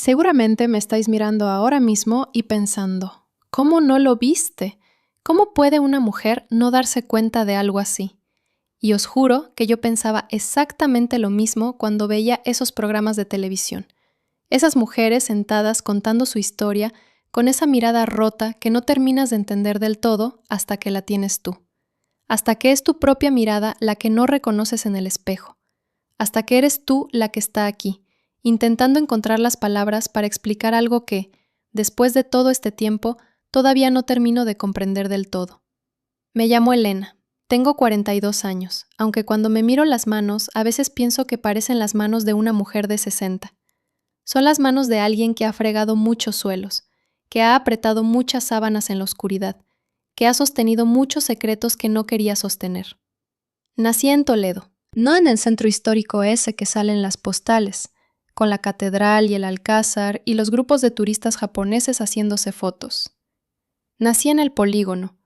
Seguramente me estáis mirando ahora mismo y pensando, ¿cómo no lo viste? ¿Cómo puede una mujer no darse cuenta de algo así? Y os juro que yo pensaba exactamente lo mismo cuando veía esos programas de televisión. Esas mujeres sentadas contando su historia con esa mirada rota que no terminas de entender del todo hasta que la tienes tú. Hasta que es tu propia mirada la que no reconoces en el espejo. Hasta que eres tú la que está aquí, intentando encontrar las palabras para explicar algo que, después de todo este tiempo, todavía no termino de comprender del todo. Me llamo Elena. Tengo 42 años, aunque cuando me miro las manos, a veces pienso que parecen las manos de una mujer de 60. Son las manos de alguien que ha fregado muchos suelos, que ha apretado muchas sábanas en la oscuridad, que ha sostenido muchos secretos que no quería sostener. Nací en Toledo, no en el centro histórico ese que salen las postales, con la catedral y el alcázar y los grupos de turistas japoneses haciéndose fotos. Nací en el Polígono,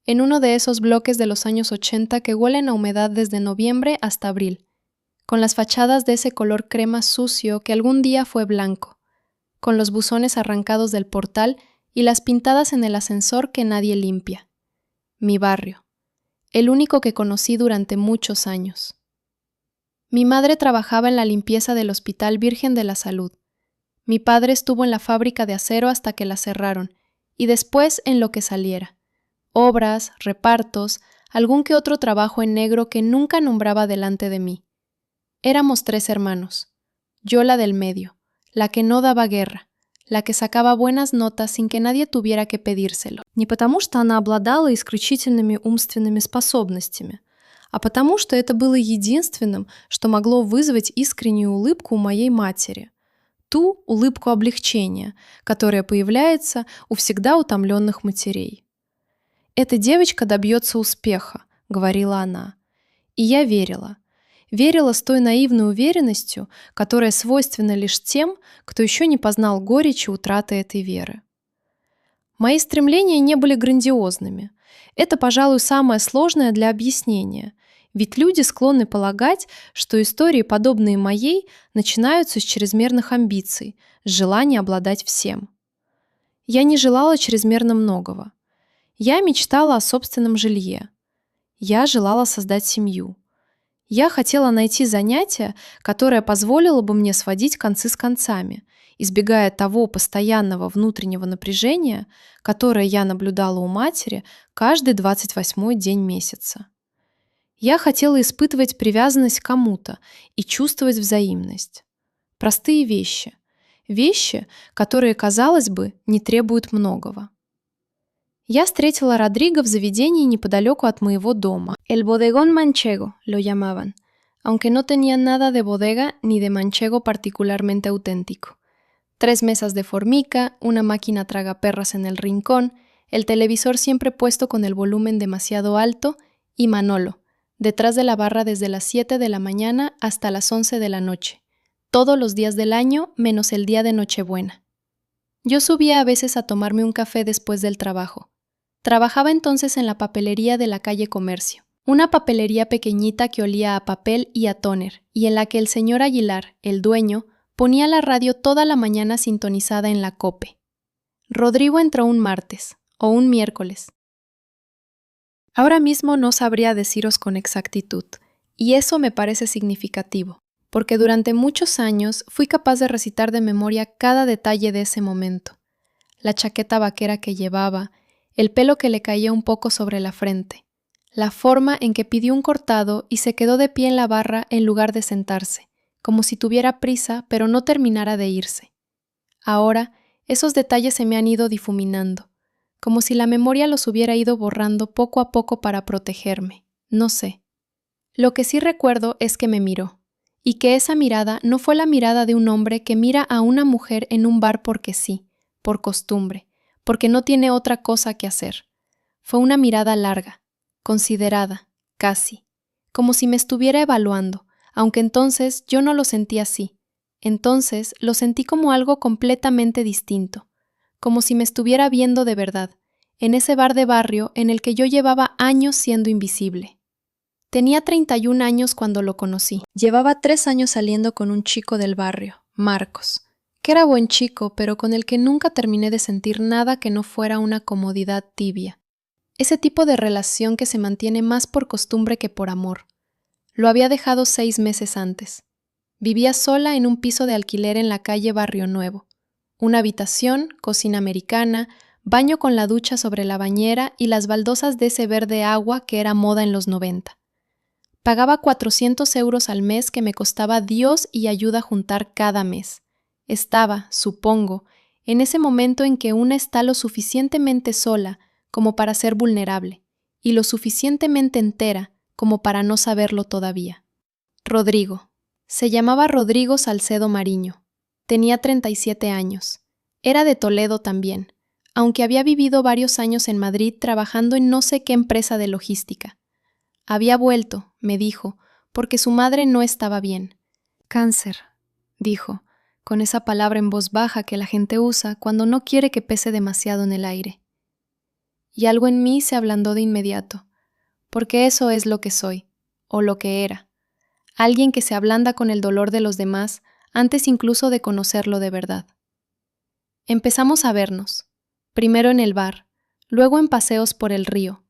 en uno de esos bloques de los años 80 que huelen a humedad desde noviembre hasta abril, con las fachadas de ese color crema sucio que algún día fue blanco, con los buzones arrancados del portal y las pintadas en el ascensor que nadie limpia. Mi barrio, el único que conocí durante muchos años. Mi madre trabajaba en la limpieza del Hospital Virgen de la Salud. Mi padre estuvo en la fábrica de acero hasta que la cerraron, y después en lo que saliera. Obras, repartos, algún que otro trabajo en negro que nunca nombraba delante de mí. Éramos 3 hermanos. Yo la del medio, la que no daba guerra, la que sacaba buenas notas sin que nadie tuviera que pedírselo. Не потому, что она обладала исключительными умственными способностями, а потому, что это было единственным, что могло вызвать искреннюю улыбку у моей матери. Ту улыбку облегчения, которая появляется у всегда утомленных матерей. «Эта девочка добьется успеха», — говорила она. И я верила. Верила с той наивной уверенностью, которая свойственна лишь тем, кто еще не познал горечи утраты этой веры. Мои стремления не были грандиозными. Это, пожалуй, самое сложное для объяснения. Ведь люди склонны полагать, что истории, подобные моей, начинаются с чрезмерных амбиций, с желания обладать всем. Я не желала чрезмерно многого. Я мечтала о собственном жилье. Я желала создать семью. Я хотела найти занятие, которое позволило бы мне сводить концы с концами, избегая того постоянного внутреннего напряжения, которое я наблюдала у матери каждый 28-й день месяца. Я хотела испытывать привязанность к кому-то и чувствовать взаимность. Простые вещи. Вещи, которые, казалось бы, не требуют многого. Я встретила Родриго в заведении неподалеку от моего дома. El bodegón manchego lo llamaban, aunque no tenía nada de bodega ni de manchego particularmente auténtico. 3 mesas de formica, una máquina tragaperras en el rincón, el televisor siempre puesto con el volumen demasiado alto y Manolo, detrás de la barra desde las 7 de la mañana hasta las 11 de la noche, todos los días del año menos el día de Nochebuena. Yo subía a veces a tomarme un café después del trabajo. Trabajaba entonces en la papelería de la calle Comercio, una papelería pequeñita que olía a papel y a tóner, y en la que el señor Aguilar, el dueño, ponía la radio toda la mañana sintonizada en la COPE. Rodrigo entró un martes, o un miércoles. Ahora mismo no sabría deciros con exactitud, y eso me parece significativo, porque durante muchos años fui capaz de recitar de memoria cada detalle de ese momento. La chaqueta vaquera que llevaba, el pelo que le caía un poco sobre la frente, la forma en que pidió un cortado y se quedó de pie en la barra en lugar de sentarse, como si tuviera prisa pero no terminara de irse. Ahora, esos detalles se me han ido difuminando, como si la memoria los hubiera ido borrando poco a poco para protegerme, no sé. Lo que sí recuerdo es que me miró, y que esa mirada no fue la mirada de un hombre que mira a una mujer en un bar porque sí, por costumbre, porque no tiene otra cosa que hacer. Fue una mirada larga, considerada, casi, como si me estuviera evaluando, aunque entonces yo no lo sentí así. Entonces lo sentí como algo completamente distinto, como si me estuviera viendo de verdad, en ese bar de barrio en el que yo llevaba años siendo invisible. Tenía 31 años cuando lo conocí. Llevaba 3 años saliendo con un chico del barrio, Marcos, que era buen chico, pero con el que nunca terminé de sentir nada que no fuera una comodidad tibia. Ese tipo de relación que se mantiene más por costumbre que por amor. Lo había dejado 6 meses antes. Vivía sola en un piso de alquiler en la calle Barrio Nuevo. Una habitación, cocina americana, baño con la ducha sobre la bañera y las baldosas de ese verde agua que era moda en los 90. Pagaba 400 euros al mes que me costaba Dios y ayuda juntar cada mes. Estaba, supongo, en ese momento en que una está lo suficientemente sola como para ser vulnerable y lo suficientemente entera como para no saberlo todavía. Rodrigo. Se llamaba Rodrigo Salcedo Mariño. Tenía 37 años. Era de Toledo también, aunque había vivido varios años en Madrid trabajando en no sé qué empresa de logística. Había vuelto, me dijo, porque su madre no estaba bien. Cáncer, dijo, con esa palabra en voz baja que la gente usa cuando no quiere que pese demasiado en el aire. Y algo en mí se ablandó de inmediato, porque eso es lo que soy, o lo que era. Alguien que se ablanda con el dolor de los demás antes incluso de conocerlo de verdad. Empezamos a vernos, primero en el bar, luego en paseos por el río,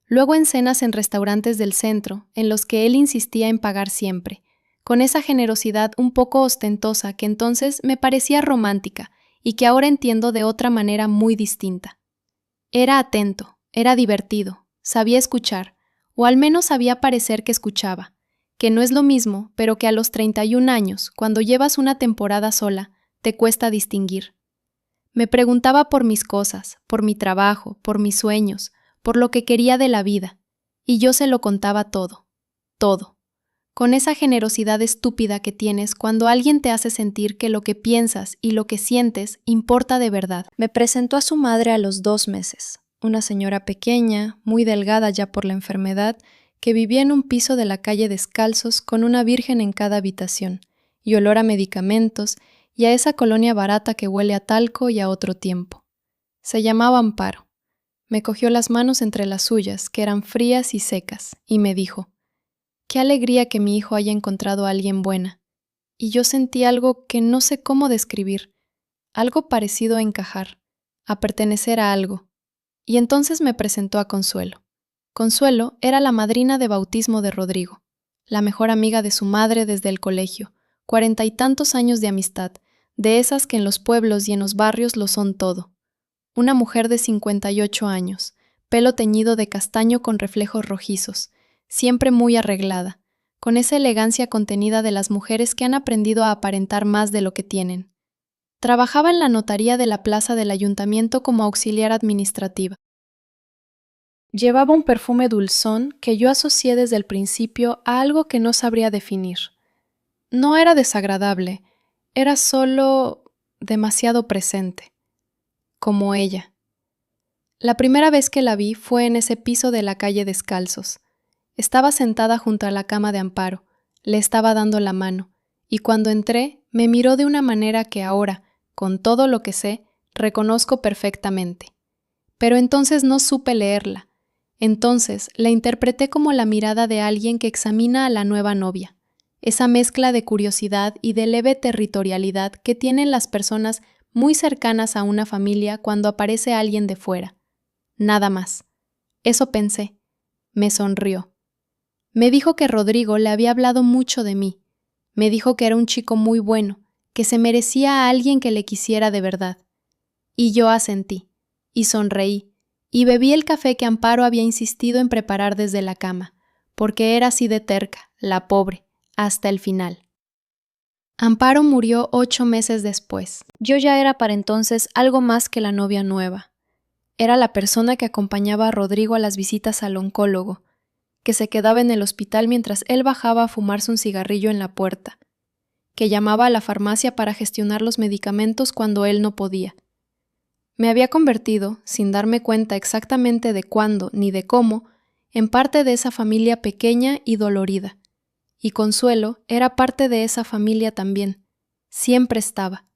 luego en cenas en restaurantes del centro, en los que él insistía en pagar siempre, con esa generosidad un poco ostentosa que entonces me parecía romántica y que ahora entiendo de otra manera muy distinta. Era atento, era divertido, sabía escuchar, o al menos sabía parecer que escuchaba, que no es lo mismo, pero que a los 31 años, cuando llevas una temporada sola, te cuesta distinguir. Me preguntaba por mis cosas, por mi trabajo, por mis sueños, por lo que quería de la vida, y yo se lo contaba todo, todo, con esa generosidad estúpida que tienes cuando alguien te hace sentir que lo que piensas y lo que sientes importa de verdad. Me presentó a su madre a los 2 meses, una señora pequeña, muy delgada ya por la enfermedad, que vivía en un piso de la calle Descalzos con una virgen en cada habitación, y olor a medicamentos, y a esa colonia barata que huele a talco y a otro tiempo. Se llamaba Amparo. Me cogió las manos entre las suyas, que eran frías y secas, y me dijo: «Qué alegría que mi hijo haya encontrado a alguien buena». Y yo sentí algo que no sé cómo describir, algo parecido a encajar, a pertenecer a algo. Y entonces me presentó a Consuelo. Consuelo era la madrina de bautismo de Rodrigo, la mejor amiga de su madre desde el colegio, 40 y tantos años de amistad, de esas que en los pueblos y en los barrios lo son todo. Una mujer de 58 años, pelo teñido de castaño con reflejos rojizos, siempre muy arreglada, con esa elegancia contenida de las mujeres que han aprendido a aparentar más de lo que tienen. Trabajaba en la notaría de la plaza del ayuntamiento como auxiliar administrativa. Llevaba un perfume dulzón que yo asocié desde el principio a algo que no sabría definir. No era desagradable, era solo demasiado presente, como ella. La primera vez que la vi fue en ese piso de la calle Descalzos. Estaba sentada junto a la cama de Amparo, le estaba dando la mano, y cuando entré me miró de una manera que ahora, con todo lo que sé, reconozco perfectamente. Pero entonces no supe leerla. Entonces la interpreté como la mirada de alguien que examina a la nueva novia, esa mezcla de curiosidad y de leve territorialidad que tienen las personas muy cercanas a una familia cuando aparece alguien de fuera. Nada más. Eso pensé. Me sonrió. Me dijo que Rodrigo le había hablado mucho de mí. Me dijo que era un chico muy bueno, que se merecía a alguien que le quisiera de verdad. Y yo asentí, y sonreí, y bebí el café que Amparo había insistido en preparar desde la cama, porque era así de terca, la pobre, hasta el final. Amparo murió 8 meses después. Yo ya era para entonces algo más que la novia nueva. Era la persona que acompañaba a Rodrigo a las visitas al oncólogo, que se quedaba en el hospital mientras él bajaba a fumarse un cigarrillo en la puerta, que llamaba a la farmacia para gestionar los medicamentos cuando él no podía. Me había convertido, sin darme cuenta exactamente de cuándo ni de cómo, en parte de esa familia pequeña y dolorida. Y Consuelo era parte de esa familia también. Siempre estaba.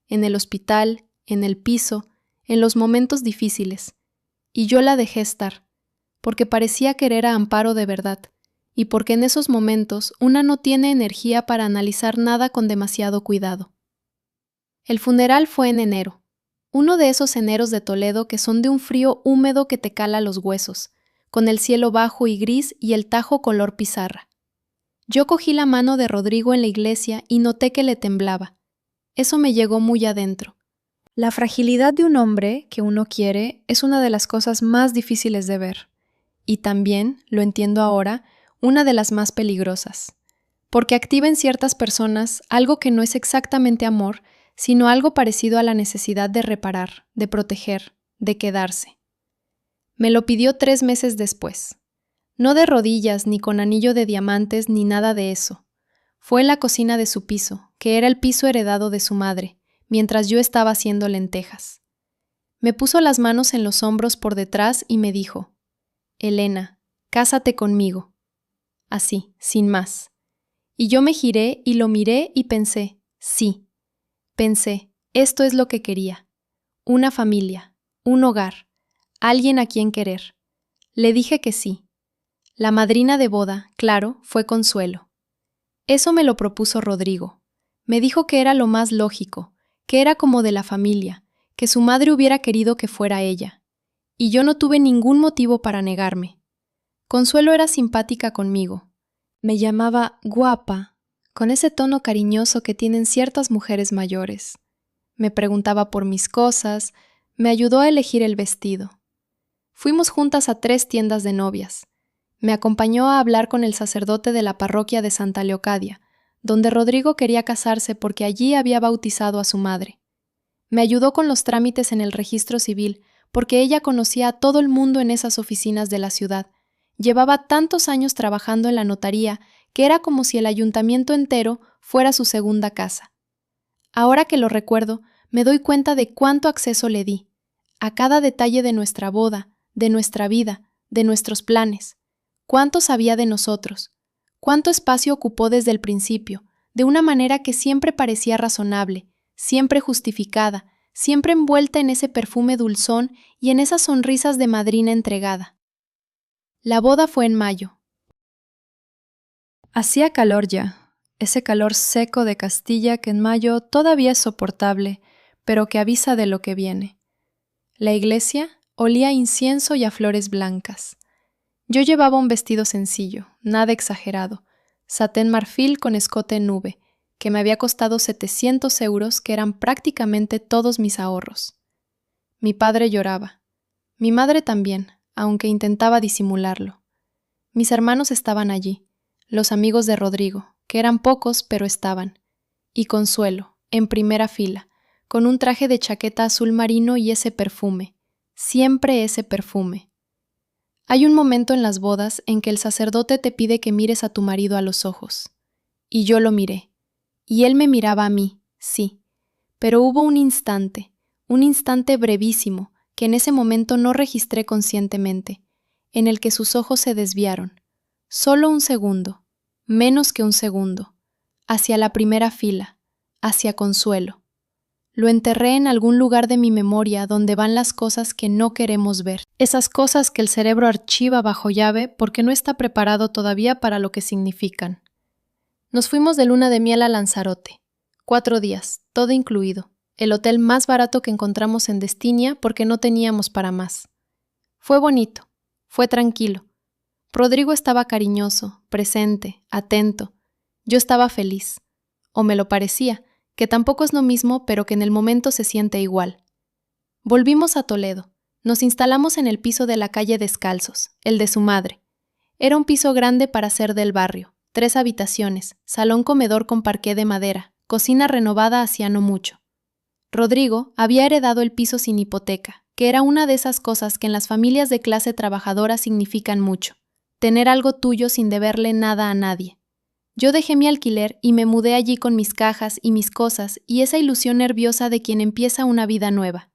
En el hospital, en el piso, en los momentos difíciles. Y yo la dejé estar, porque parecía querer a Amparo de verdad, y porque en esos momentos una no tiene energía para analizar nada con demasiado cuidado. El funeral fue en enero. Uno de esos eneros de Toledo que son de un frío húmedo que te cala los huesos, con el cielo bajo y gris y el tajo color pizarra. Yo cogí la mano de Rodrigo en la iglesia y noté que le temblaba. Eso me llegó muy adentro. La fragilidad de un hombre que uno quiere es una de las cosas más difíciles de ver. Y también, lo entiendo ahora, una de las más peligrosas. Porque activa en ciertas personas algo que no es exactamente amor, sino algo parecido a la necesidad de reparar, de proteger, de quedarse. Me lo pidió 3 meses después. No de rodillas, ni con anillo de diamantes, ni nada de eso. Fue en la cocina de su piso, que era el piso heredado de su madre, mientras yo estaba haciendo lentejas. Me puso las manos en los hombros por detrás y me dijo: «Elena, cásate conmigo». Así, sin más. Y yo me giré y lo miré y pensé, sí. Pensé, esto es lo que quería. Una familia, un hogar, alguien a quien querer. Le dije que sí. La madrina de boda, claro, fue Consuelo. Eso me lo propuso Rodrigo. Me dijo que era lo más lógico, que era como de la familia, que su madre hubiera querido que fuera ella. Y yo no tuve ningún motivo para negarme. Consuelo era simpática conmigo. Me llamaba guapa, con ese tono cariñoso que tienen ciertas mujeres mayores. Me preguntaba por mis cosas, me ayudó a elegir el vestido. Fuimos juntas a 3 tiendas de novias. Me acompañó a hablar con el sacerdote de la parroquia de Santa Leocadia, donde Rodrigo quería casarse porque allí había bautizado a su madre. Me ayudó con los trámites en el registro civil, porque ella conocía a todo el mundo en esas oficinas de la ciudad. Llevaba tantos años trabajando en la notaría que era como si el ayuntamiento entero fuera su segunda casa. Ahora que lo recuerdo, me doy cuenta de cuánto acceso le di, a cada detalle de nuestra boda, de nuestra vida, de nuestros planes. Cuánto sabía de nosotros, cuánto espacio ocupó desde el principio, de una manera que siempre parecía razonable, siempre justificada, siempre envuelta en ese perfume dulzón y en esas sonrisas de madrina entregada. La boda fue en mayo. Hacía calor ya, ese calor seco de Castilla que en mayo todavía es soportable, pero que avisa de lo que viene. La iglesia olía a incienso y a flores blancas. Yo llevaba un vestido sencillo, nada exagerado, satén marfil con escote en nube, que me había costado 700 euros, que eran prácticamente todos mis ahorros. Mi padre lloraba. Mi madre también, aunque intentaba disimularlo. Mis hermanos estaban allí, los amigos de Rodrigo, que eran pocos, pero estaban. Y Consuelo, en primera fila, con un traje de chaqueta azul marino y ese perfume, siempre ese perfume. Hay un momento en las bodas en que el sacerdote te pide que mires a tu marido a los ojos. Y yo lo miré. Y él me miraba a mí, sí. Pero hubo un instante brevísimo, que en ese momento no registré conscientemente, en el que sus ojos se desviaron. Solo un segundo, menos que un segundo, hacia la primera fila, hacia Consuelo. Lo enterré en algún lugar de mi memoria donde van las cosas que no queremos ver. Esas cosas que el cerebro archiva bajo llave porque no está preparado todavía para lo que significan. Nos fuimos de luna de miel a Lanzarote. 4 días, todo incluido. El hotel más barato que encontramos en Destinia porque no teníamos para más. Fue bonito, fue tranquilo. Rodrigo estaba cariñoso, presente, atento. Yo estaba feliz. O me lo parecía, que tampoco es lo mismo, pero que en el momento se siente igual. Volvimos a Toledo. Nos instalamos en el piso de la calle Descalzos, el de su madre. Era un piso grande para ser del barrio, 3 habitaciones, salón comedor con parqué de madera, cocina renovada hacía no mucho. Rodrigo había heredado el piso sin hipoteca, que era una de esas cosas que en las familias de clase trabajadora significan mucho, tener algo tuyo sin deberle nada a nadie. Yo dejé mi alquiler y me mudé allí con mis cajas y mis cosas y esa ilusión nerviosa de quien empieza una vida nueva.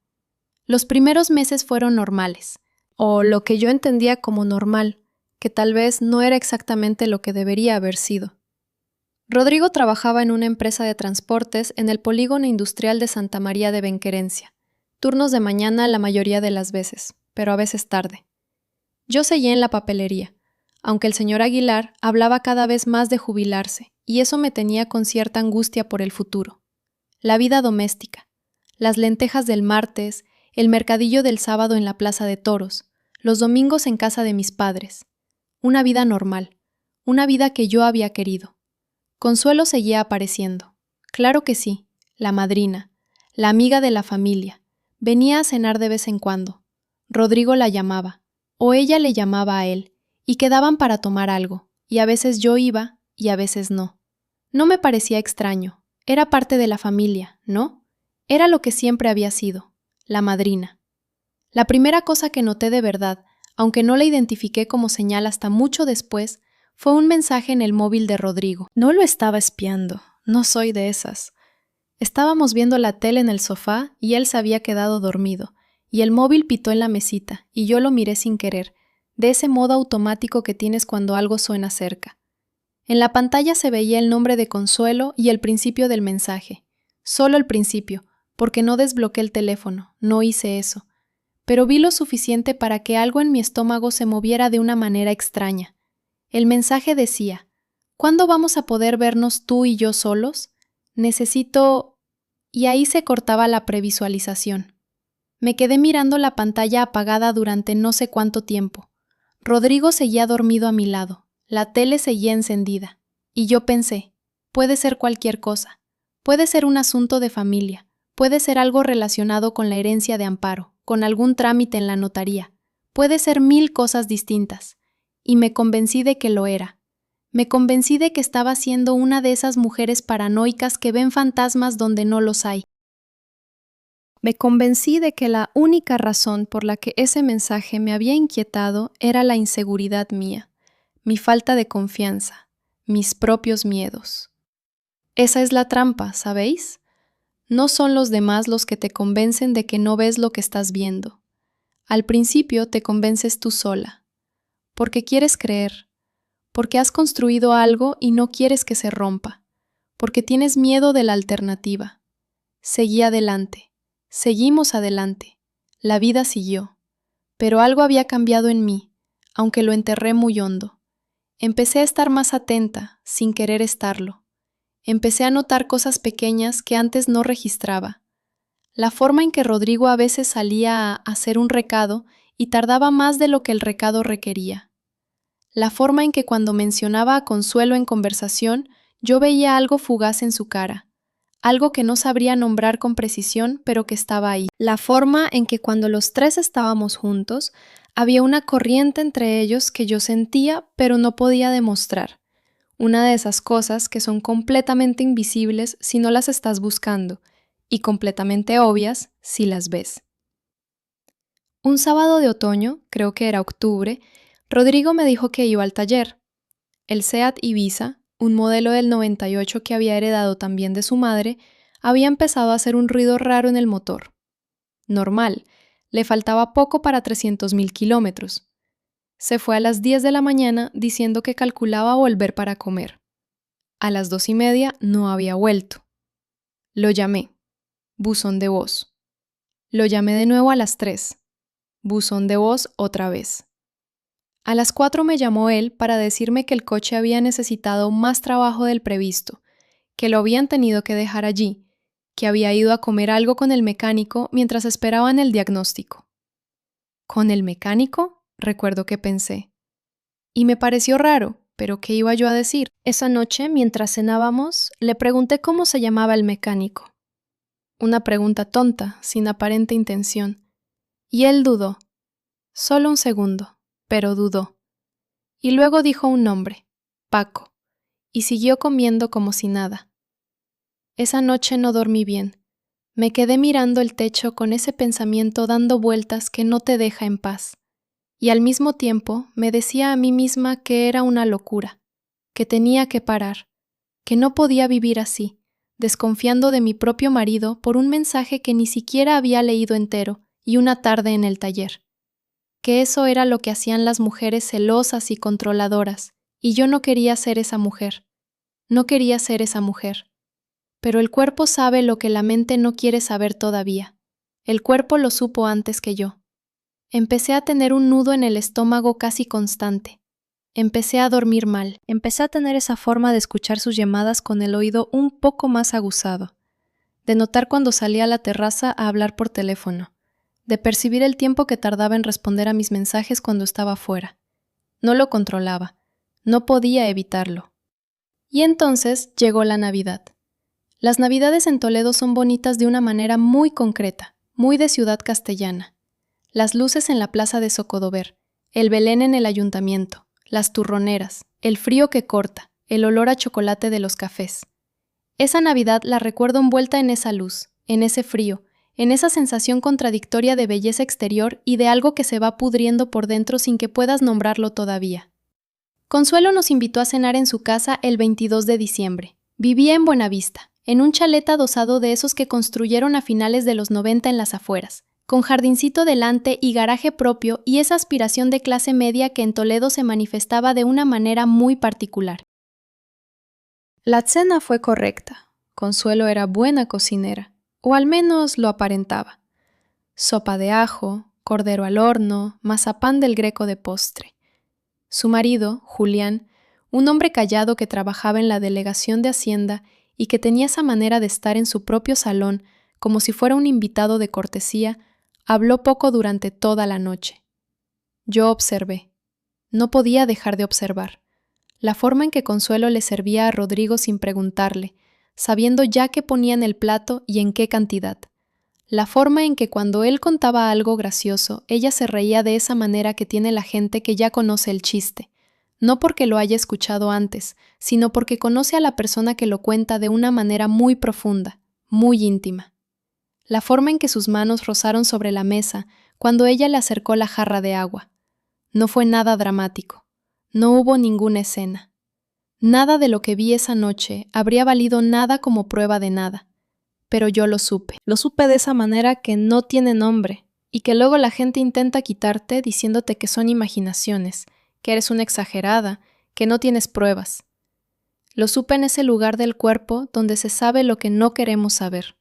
Los primeros meses fueron normales, o lo que yo entendía como normal, que tal vez no era exactamente lo que debería haber sido. Rodrigo trabajaba en una empresa de transportes en el polígono industrial de Santa María de Benquerencia, turnos de mañana la mayoría de las veces, pero a veces tarde. Yo seguía en la papelería, aunque el señor Aguilar hablaba cada vez más de jubilarse, y eso me tenía con cierta angustia por el futuro. la vida doméstica, las lentejas del martes, el mercadillo del sábado en la plaza de toros, los domingos en casa de mis padres. Una vida normal, una vida que yo había querido. Consuelo seguía apareciendo. Claro que sí, la madrina, la amiga de la familia. Venía a cenar de vez en cuando. Rodrigo la llamaba, o ella le llamaba a él, y quedaban para tomar algo, y a veces yo iba, y a veces no. No me parecía extraño, era parte de la familia, ¿no? Era lo que siempre había sido, la madrina. La primera cosa que noté de verdad, aunque no la identifiqué como señal hasta mucho después, fue un mensaje en el móvil de Rodrigo. No lo estaba espiando, no soy de esas. Estábamos viendo la tele en el sofá y él se había quedado dormido, y el móvil pitó en la mesita, y yo lo miré sin querer, de ese modo automático que tienes cuando algo suena cerca. En la pantalla se veía el nombre de Consuelo y el principio del mensaje. Solo el principio, porque no desbloqueé el teléfono, no hice eso. Pero vi lo suficiente para que algo en mi estómago se moviera de una manera extraña. El mensaje decía: ¿cuándo vamos a poder vernos tú y yo solos? Necesito... Y ahí se cortaba la previsualización. Me quedé mirando la pantalla apagada durante no sé cuánto tiempo. Rodrigo seguía dormido a mi lado, la tele seguía encendida, y yo pensé, puede ser cualquier cosa, puede ser un asunto de familia, puede ser algo relacionado con la herencia de Amparo, con algún trámite en la notaría, puede ser 1000 cosas distintas, y me convencí de que lo era. Me convencí de que estaba siendo una de esas mujeres paranoicas que ven fantasmas donde no los hay. Me convencí de que la única razón por la que ese mensaje me había inquietado era la inseguridad mía, mi falta de confianza, mis propios miedos. Esa es la trampa, ¿sabéis? No son los demás los que te convencen de que no ves lo que estás viendo. Al principio te convences tú sola, porque quieres creer, porque has construido algo y no quieres que se rompa, porque tienes miedo de la alternativa. Seguí adelante. Seguimos adelante. La vida siguió. Pero algo había cambiado en mí, aunque lo enterré muy hondo. Empecé a estar más atenta, sin querer estarlo. Empecé a notar cosas pequeñas que antes no registraba. La forma en que Rodrigo a veces salía a hacer un recado y tardaba más de lo que el recado requería. La forma en que cuando mencionaba a Consuelo en conversación, yo veía algo fugaz en su cara. Algo que no sabría nombrar con precisión, pero que estaba ahí. La forma en que cuando los tres estábamos juntos, había una corriente entre ellos que yo sentía, pero no podía demostrar. Una de esas cosas que son completamente invisibles si no las estás buscando, y completamente obvias si las ves. Un sábado de otoño, creo que era octubre, Rodrigo me dijo que iba al taller. El Seat Ibiza, un modelo del 98 que había heredado también de su madre, había empezado a hacer un ruido raro en el motor. Normal, le faltaba poco para 300.000 kilómetros. Se fue a las 10 de la mañana diciendo que calculaba volver para comer. A las 2:30 no había vuelto. Lo llamé. Buzón de voz. Lo llamé de nuevo a las 3. Buzón de voz otra vez. A las 4 me llamó él para decirme que el coche había necesitado más trabajo del previsto, que lo habían tenido que dejar allí, que había ido a comer algo con el mecánico mientras esperaban el diagnóstico. ¿Con el mecánico? Recuerdo que pensé. Y me pareció raro, pero ¿qué iba yo a decir? Esa noche, mientras cenábamos, le pregunté cómo se llamaba el mecánico. Una pregunta tonta, sin aparente intención. Y él dudó. Solo un segundo, pero dudó. Y luego dijo un nombre, Paco, y siguió comiendo como si nada. Esa noche no dormí bien. Me quedé mirando el techo con ese pensamiento dando vueltas que no te deja en paz. Y al mismo tiempo me decía a mí misma que era una locura, que tenía que parar, que no podía vivir así, desconfiando de mi propio marido por un mensaje que ni siquiera había leído entero y una tarde en el taller. Que eso era lo que hacían las mujeres celosas y controladoras, y yo no quería ser esa mujer. No quería ser esa mujer. Pero el cuerpo sabe lo que la mente no quiere saber todavía. El cuerpo lo supo antes que yo. Empecé a tener un nudo en el estómago casi constante. Empecé a dormir mal. Empecé a tener esa forma de escuchar sus llamadas con el oído un poco más aguzado. de notar cuando salía a la terraza a hablar por teléfono, de percibir el tiempo que tardaba en responder a mis mensajes cuando estaba fuera. No lo controlaba, no podía evitarlo. Y entonces llegó la Navidad. Las Navidades en Toledo son bonitas de una manera muy concreta, muy de ciudad castellana. Las luces en la plaza de Zocodover, el Belén en el ayuntamiento, las turroneras, el frío que corta, el olor a chocolate de los cafés. Esa Navidad la recuerdo envuelta en esa luz, en ese frío, en esa sensación contradictoria de belleza exterior y de algo que se va pudriendo por dentro sin que puedas nombrarlo todavía. Consuelo nos invitó a cenar en su casa el 22 de diciembre. Vivía en Buenavista, en un chalet adosado de esos que construyeron a finales de los 90 en las afueras, con jardincito delante y garaje propio y esa aspiración de clase media que en Toledo se manifestaba de una manera muy particular. La cena fue correcta. Consuelo era buena cocinera, o al menos lo aparentaba. Sopa de ajo, cordero al horno, mazapán del Greco de postre. Su marido, Julián, un hombre callado que trabajaba en la delegación de Hacienda y que tenía esa manera de estar en su propio salón, como si fuera un invitado de cortesía, habló poco durante toda la noche. Yo observé. No podía dejar de observar. La forma en que Consuelo le servía a Rodrigo sin preguntarle, sabiendo ya qué ponía en el plato y en qué cantidad. La forma en que cuando él contaba algo gracioso, ella se reía de esa manera que tiene la gente que ya conoce el chiste, no porque lo haya escuchado antes, sino porque conoce a la persona que lo cuenta de una manera muy profunda, muy íntima. La forma en que sus manos rozaron sobre la mesa cuando ella le acercó la jarra de agua. No fue nada dramático. No hubo ninguna escena. Nada de lo que vi esa noche habría valido nada como prueba de nada. Pero yo lo supe. Lo supe de esa manera que no tiene nombre y que luego la gente intenta quitarte diciéndote que son imaginaciones, que eres una exagerada, que no tienes pruebas. Lo supe en ese lugar del cuerpo donde se sabe lo que no queremos saber.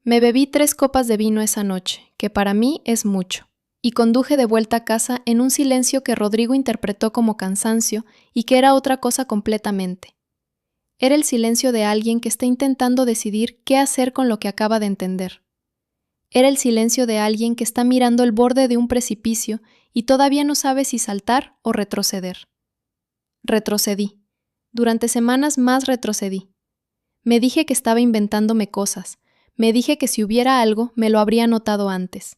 Me bebí 3 copas de vino esa noche, que para mí es mucho, y conduje de vuelta a casa en un silencio que Rodrigo interpretó como cansancio y que era otra cosa completamente. Era el silencio de alguien que está intentando decidir qué hacer con lo que acaba de entender. Era el silencio de alguien que está mirando el borde de un precipicio y todavía no sabe si saltar o retroceder. Retrocedí. Durante semanas más retrocedí. Me dije que estaba inventándome cosas. Me dije que si hubiera algo, me lo habría notado antes.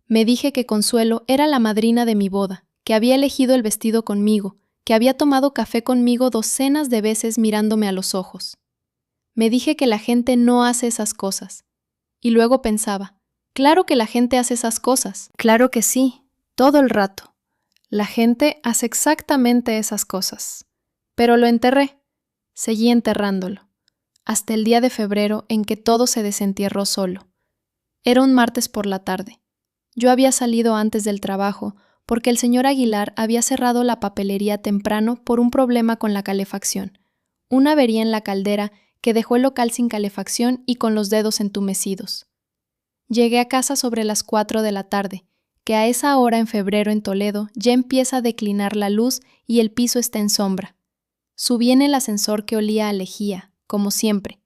Me dije que Consuelo era la madrina de mi boda, que había elegido el vestido conmigo, que había tomado café conmigo docenas de veces mirándome a los ojos. Me dije que la gente no hace esas cosas. Y luego pensaba, claro que la gente hace esas cosas. Claro que sí, todo el rato. La gente hace exactamente esas cosas. Pero lo enterré. Seguí enterrándolo. Hasta el día de febrero en que todo se desentierró solo. Era un martes por la tarde. Yo había salido antes del trabajo porque el señor Aguilar había cerrado la papelería temprano por un problema con la calefacción, una avería en la caldera que dejó el local sin calefacción y con los dedos entumecidos. Llegué a casa sobre las 4 de la tarde, que a esa hora en febrero en Toledo ya empieza a declinar la luz y el piso está en sombra. Subí en el ascensor que olía a lejía, como siempre.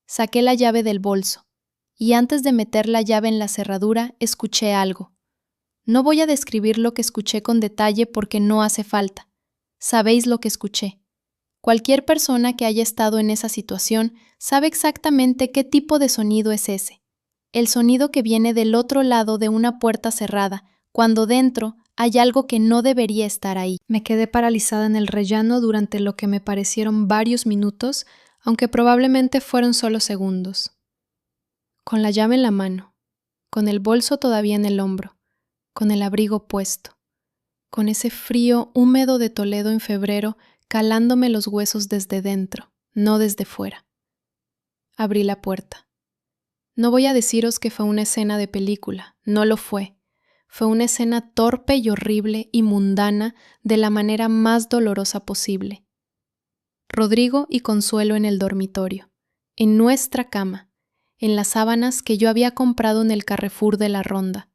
Saqué la llave del bolso, y antes de meter la llave en la cerradura, escuché algo. No voy a describir lo que escuché con detalle porque no hace falta. Sabéis lo que escuché. Cualquier persona que haya estado en esa situación sabe exactamente qué tipo de sonido es ese. El sonido que viene del otro lado de una puerta cerrada, cuando dentro hay algo que no debería estar ahí. Me quedé paralizada en el rellano durante lo que me parecieron varios minutos, aunque probablemente fueron solo segundos. Con la llave en la mano, con el bolso todavía en el hombro, con el abrigo puesto, con ese frío húmedo de Toledo en febrero calándome los huesos desde dentro, no desde fuera. Abrí la puerta. No voy a deciros que fue una escena de película, no lo fue. Fue una escena torpe y horrible y mundana de la manera más dolorosa posible. Rodrigo y Consuelo en el dormitorio, en nuestra cama, en las sábanas que yo había comprado en el Carrefour de la Ronda,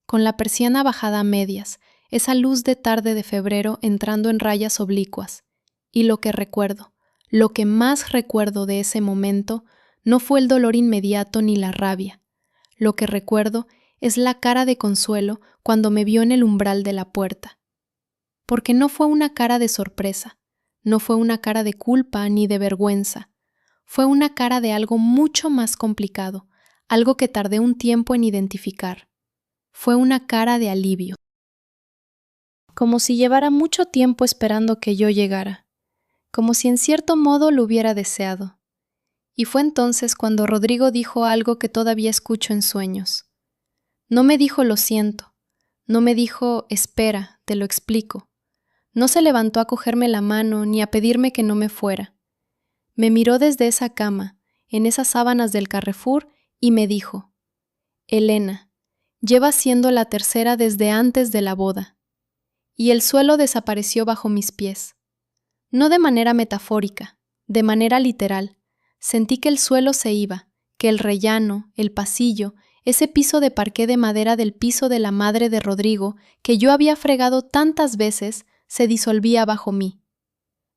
con la persiana bajada a medias, esa luz de tarde de febrero entrando en rayas oblicuas, y lo que recuerdo, lo que más recuerdo de ese momento, No fue el dolor inmediato ni la rabia. Lo que recuerdo es la cara de Consuelo cuando me vio en el umbral de la puerta. Porque no fue una cara de sorpresa, no fue una cara de culpa ni de vergüenza. Fue una cara de algo mucho más complicado, algo que tardé un tiempo en identificar. Fue una cara de alivio. Como si llevara mucho tiempo esperando que yo llegara, como si en cierto modo lo hubiera deseado. Y fue entonces cuando Rodrigo dijo algo que todavía escucho en sueños. No me dijo lo siento, no me dijo espera, te lo explico. No se levantó a cogerme la mano ni a pedirme que no me fuera. Me miró desde esa cama, en esas sábanas del Carrefour, y me dijo: Elena, lleva siendo la tercera desde antes de la boda. Y el suelo desapareció bajo mis pies. No de manera metafórica, de manera literal. Sentí que el suelo se iba, que el rellano, el pasillo, ese piso de parqué de madera del piso de la madre de Rodrigo, que yo había fregado tantas veces, se disolvía bajo mí.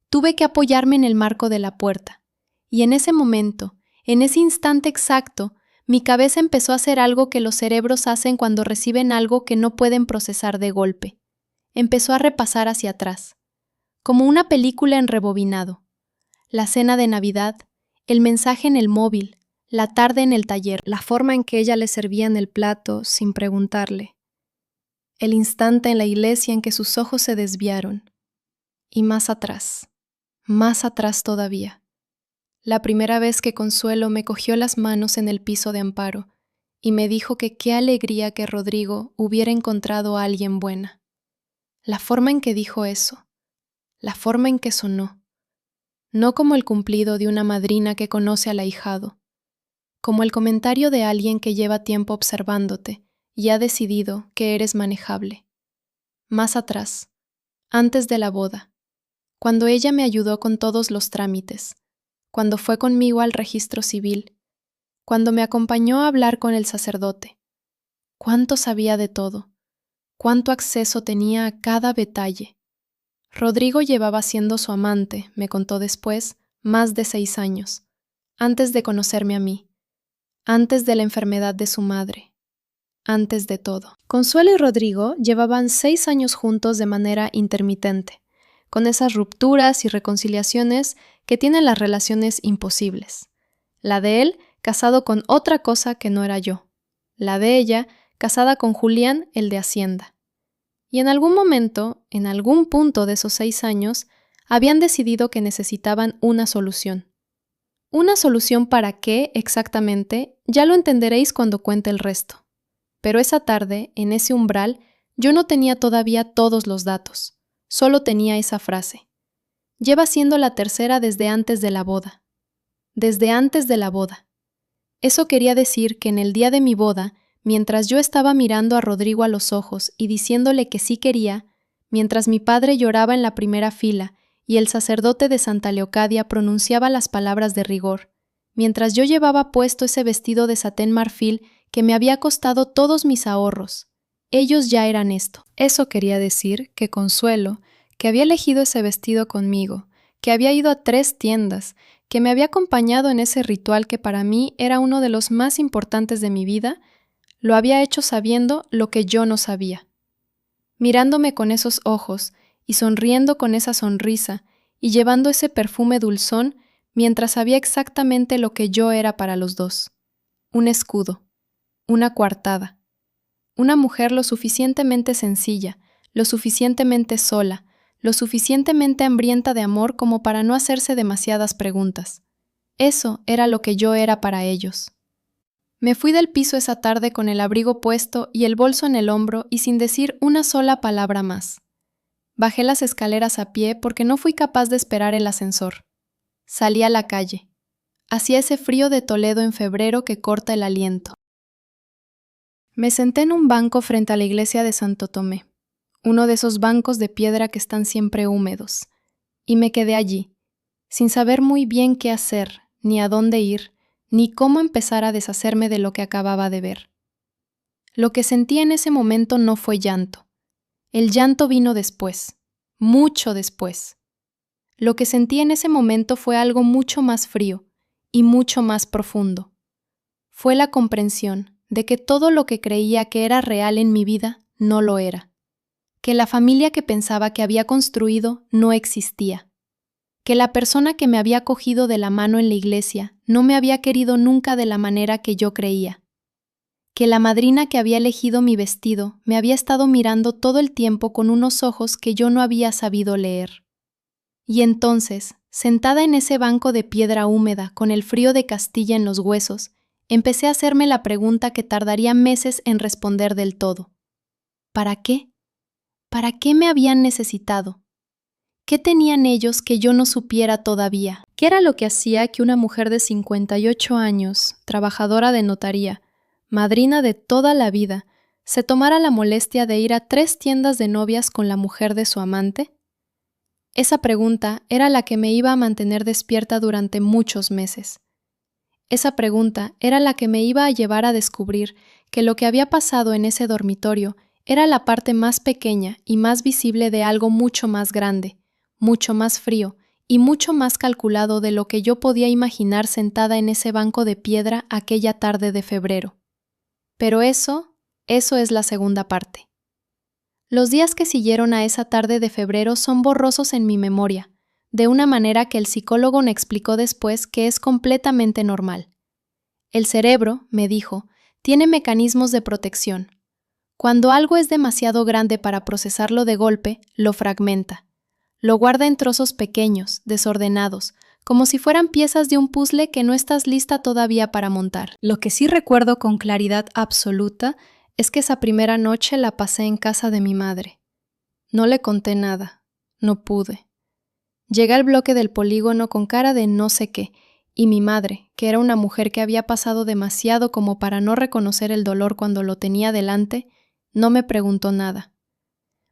Tuve que apoyarme en el marco de la puerta, y en ese momento, en ese instante exacto, mi cabeza empezó a hacer algo que los cerebros hacen cuando reciben algo que no pueden procesar de golpe. Empezó a repasar hacia atrás, como una película en rebobinado. La cena de Navidad, el mensaje en el móvil, la tarde en el taller, la forma en que ella le servía en el plato sin preguntarle, el instante en la iglesia en que sus ojos se desviaron, y más atrás todavía. La primera vez que Consuelo me cogió las manos en el piso de Amparo y me dijo que qué alegría que Rodrigo hubiera encontrado a alguien buena. La forma en que dijo eso, la forma en que sonó, no como el cumplido de una madrina que conoce al ahijado, como el comentario de alguien que lleva tiempo observándote y ha decidido que eres manejable. Más atrás, antes de la boda, cuando ella me ayudó con todos los trámites, cuando fue conmigo al registro civil, cuando me acompañó a hablar con el sacerdote. Cuánto sabía de todo, cuánto acceso tenía a cada detalle. Rodrigo llevaba siendo su amante, me contó después, más de 6 años, antes de conocerme a mí, antes de la enfermedad de su madre, antes de todo. Consuelo y Rodrigo llevaban 6 años juntos de manera intermitente, con esas rupturas y reconciliaciones que tienen las relaciones imposibles. La de él, casado con otra cosa que no era yo. La de ella, casada con Julián, el de Hacienda. Y en algún momento, en algún punto de esos 6 años, habían decidido que necesitaban una solución. ¿Una solución para qué exactamente? Ya lo entenderéis cuando cuente el resto. Pero esa tarde, en ese umbral, yo no tenía todavía todos los datos. Solo tenía esa frase. Lleva siendo la tercera desde antes de la boda. Desde antes de la boda. Eso quería decir que en el día de mi boda, mientras yo estaba mirando a Rodrigo a los ojos y diciéndole que sí quería, mientras mi padre lloraba en la primera fila y el sacerdote de Santa Leocadia pronunciaba las palabras de rigor, mientras yo llevaba puesto ese vestido de satén marfil que me había costado todos mis ahorros, ellos ya eran esto. Eso quería decir que Consuelo, que había elegido ese vestido conmigo, que había ido a 3 tiendas, que me había acompañado en ese ritual que para mí era uno de los más importantes de mi vida, lo había hecho sabiendo lo que yo no sabía. Mirándome con esos ojos y sonriendo con esa sonrisa y llevando ese perfume dulzón mientras sabía exactamente lo que yo era para los dos. Un escudo, una coartada. Una mujer lo suficientemente sencilla, lo suficientemente sola, lo suficientemente hambrienta de amor como para no hacerse demasiadas preguntas. Eso era lo que yo era para ellos. Me fui del piso esa tarde con el abrigo puesto y el bolso en el hombro y sin decir una sola palabra más. Bajé las escaleras a pie porque no fui capaz de esperar el ascensor. Salí a la calle. Hacía ese frío de Toledo en febrero que corta el aliento. Me senté en un banco frente a la iglesia de Santo Tomé, uno de esos bancos de piedra que están siempre húmedos, y me quedé allí, sin saber muy bien qué hacer, ni a dónde ir, ni cómo empezar a deshacerme de lo que acababa de ver. Lo que sentí en ese momento no fue llanto. El llanto vino después, mucho después. Lo que sentí en ese momento fue algo mucho más frío, y mucho más profundo. Fue la comprensión de que todo lo que creía que era real en mi vida no lo era, que la familia que pensaba que había construido no existía, que la persona que me había cogido de la mano en la iglesia no me había querido nunca de la manera que yo creía, que la madrina que había elegido mi vestido me había estado mirando todo el tiempo con unos ojos que yo no había sabido leer. Y entonces, sentada en ese banco de piedra húmeda con el frío de Castilla en los huesos, empecé a hacerme la pregunta que tardaría meses en responder del todo. ¿Para qué? ¿Para qué me habían necesitado? ¿Qué tenían ellos que yo no supiera todavía? ¿Qué era lo que hacía que una mujer de 58 años, trabajadora de notaría, madrina de toda la vida, se tomara la molestia de ir a 3 tiendas de novias con la mujer de su amante? Esa pregunta era la que me iba a mantener despierta durante muchos meses. Esa pregunta era la que me iba a llevar a descubrir que lo que había pasado en ese dormitorio era la parte más pequeña y más visible de algo mucho más grande, mucho más frío y mucho más calculado de lo que yo podía imaginar sentada en ese banco de piedra aquella tarde de febrero. Pero eso es la segunda parte. Los días que siguieron a esa tarde de febrero son borrosos en mi memoria, de una manera que el psicólogo me explicó después que es completamente normal. El cerebro, me dijo, tiene mecanismos de protección. Cuando algo es demasiado grande para procesarlo de golpe, lo fragmenta. Lo guarda en trozos pequeños, desordenados, como si fueran piezas de un puzzle que no estás lista todavía para montar. Lo que sí recuerdo con claridad absoluta es que esa primera noche la pasé en casa de mi madre. No le conté nada, no pude. Llegué al bloque del polígono con cara de no sé qué, y mi madre, que era una mujer que había pasado demasiado como para no reconocer el dolor cuando lo tenía delante, no me preguntó nada.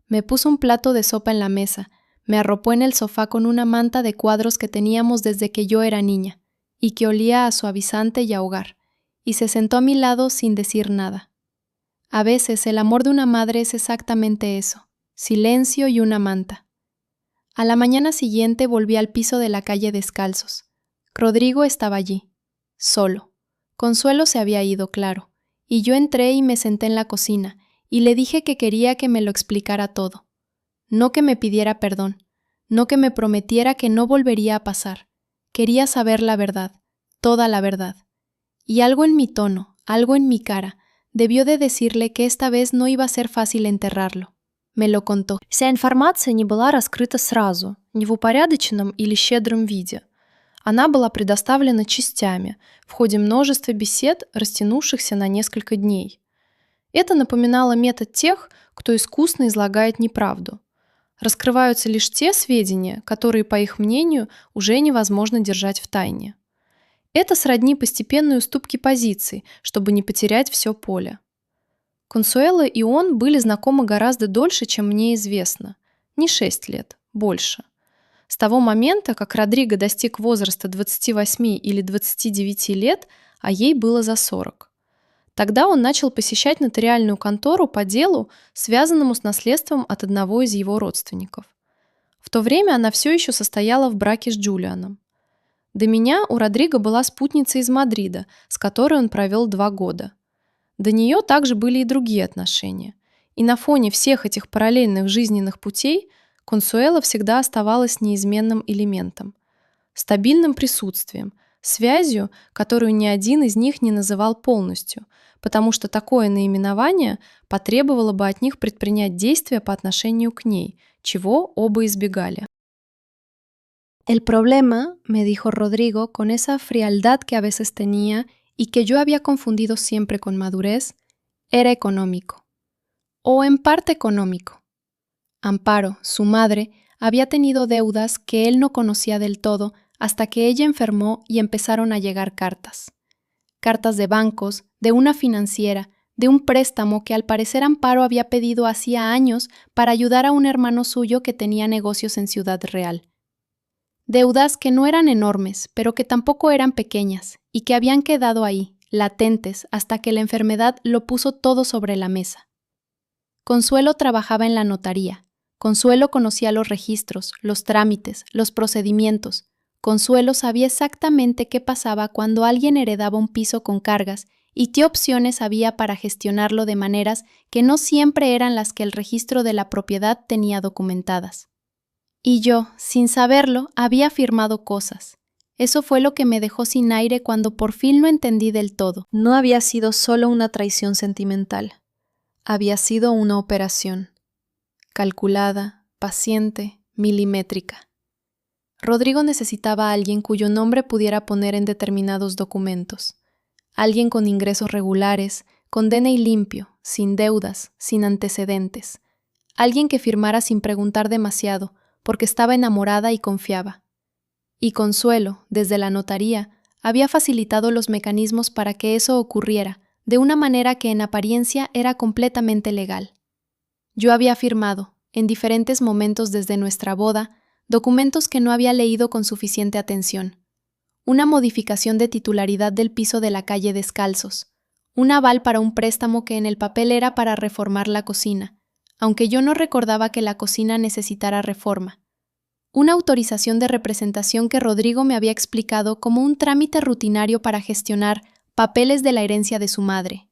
Me puso un plato de sopa en la mesa, me arropó en el sofá con una manta de cuadros que teníamos desde que yo era niña, y que olía a suavizante y a hogar, y se sentó a mi lado sin decir nada. A veces el amor de una madre es exactamente eso, silencio y una manta. A la mañana siguiente volví al piso de la calle descalzos. Rodrigo estaba allí, solo. Consuelo se había ido, claro, y yo entré y me senté en la cocina, y le dije que quería que me lo explicara todo. No que me pidiera perdón, no que me prometiera que no volvería a pasar. Quería saber la verdad, toda la verdad. Y algo en mi tono, algo en mi cara, debió de decirle que esta vez no iba a ser fácil enterrarlo. Me lo contó. Вся информация не была раскрыта сразу, не в упорядоченном или щедром виде. Она была предоставлена частями, в ходе множества бесед, растянувшихся на несколько дней. Это напоминало метод тех, кто искусно излагает неправду. Раскрываются лишь те сведения, которые, по их мнению, уже невозможно держать в тайне. Это сродни постепенной уступке позиций, чтобы не потерять все поле. Консуэла и он были знакомы гораздо дольше, чем мне известно. Не 6 лет, больше. С того момента, как Родриго достиг возраста 28 или 29 лет, а ей было за 40. Тогда он начал посещать нотариальную контору по делу, связанному с наследством от одного из его родственников. В то время она все еще состояла в браке с Джулианом. До меня у Родриго была спутница из Мадрида, с которой он провел 2 года. До нее также были и другие отношения. И на фоне всех этих параллельных жизненных путей Консуэла всегда оставалась неизменным элементом, стабильным присутствием, связью, которую ни один из них не называл полностью, потому что такое наименование потребовало бы от них предпринять действия по отношению к ней, чего оба избегали. El problema, me dijo Rodrigo con esa frialdad que a veces tenía y que yo había confundido siempre con madurez, era económico. O en parte económico. Amparo, su madre, había tenido deudas que él no conocía del todo hasta que ella enfermó y empezaron a llegar cartas. Cartas de bancos, de una financiera, de un préstamo que al parecer Amparo había pedido hacía años para ayudar a un hermano suyo que tenía negocios en Ciudad Real. Deudas que no eran enormes, pero que tampoco eran pequeñas, y que habían quedado ahí, latentes, hasta que la enfermedad lo puso todo sobre la mesa. Consuelo trabajaba en la notaría. Consuelo conocía los registros, los trámites, los procedimientos. Consuelo sabía exactamente qué pasaba cuando alguien heredaba un piso con cargas y qué opciones había para gestionarlo de maneras que no siempre eran las que el registro de la propiedad tenía documentadas. Y yo, sin saberlo, había firmado cosas. Eso fue lo que me dejó sin aire cuando por fin lo entendí del todo. No había sido solo una traición sentimental. Había sido una operación. Calculada, paciente, milimétrica. Rodrigo necesitaba a alguien cuyo nombre pudiera poner en determinados documentos. Alguien con ingresos regulares, con DNI limpio, sin deudas, sin antecedentes. Alguien que firmara sin preguntar demasiado, porque estaba enamorada y confiaba. Y Consuelo, desde la notaría, había facilitado los mecanismos para que eso ocurriera, de una manera que en apariencia era completamente legal. Yo había firmado, en diferentes momentos desde nuestra boda, documentos que no había leído con suficiente atención. Una modificación de titularidad del piso de la calle Descalzos, un aval para un préstamo que en el papel era para reformar la cocina, aunque yo no recordaba que la cocina necesitara reforma. Una autorización de representación que Rodrigo me había explicado como un trámite rutinario para gestionar papeles de la herencia de su madre.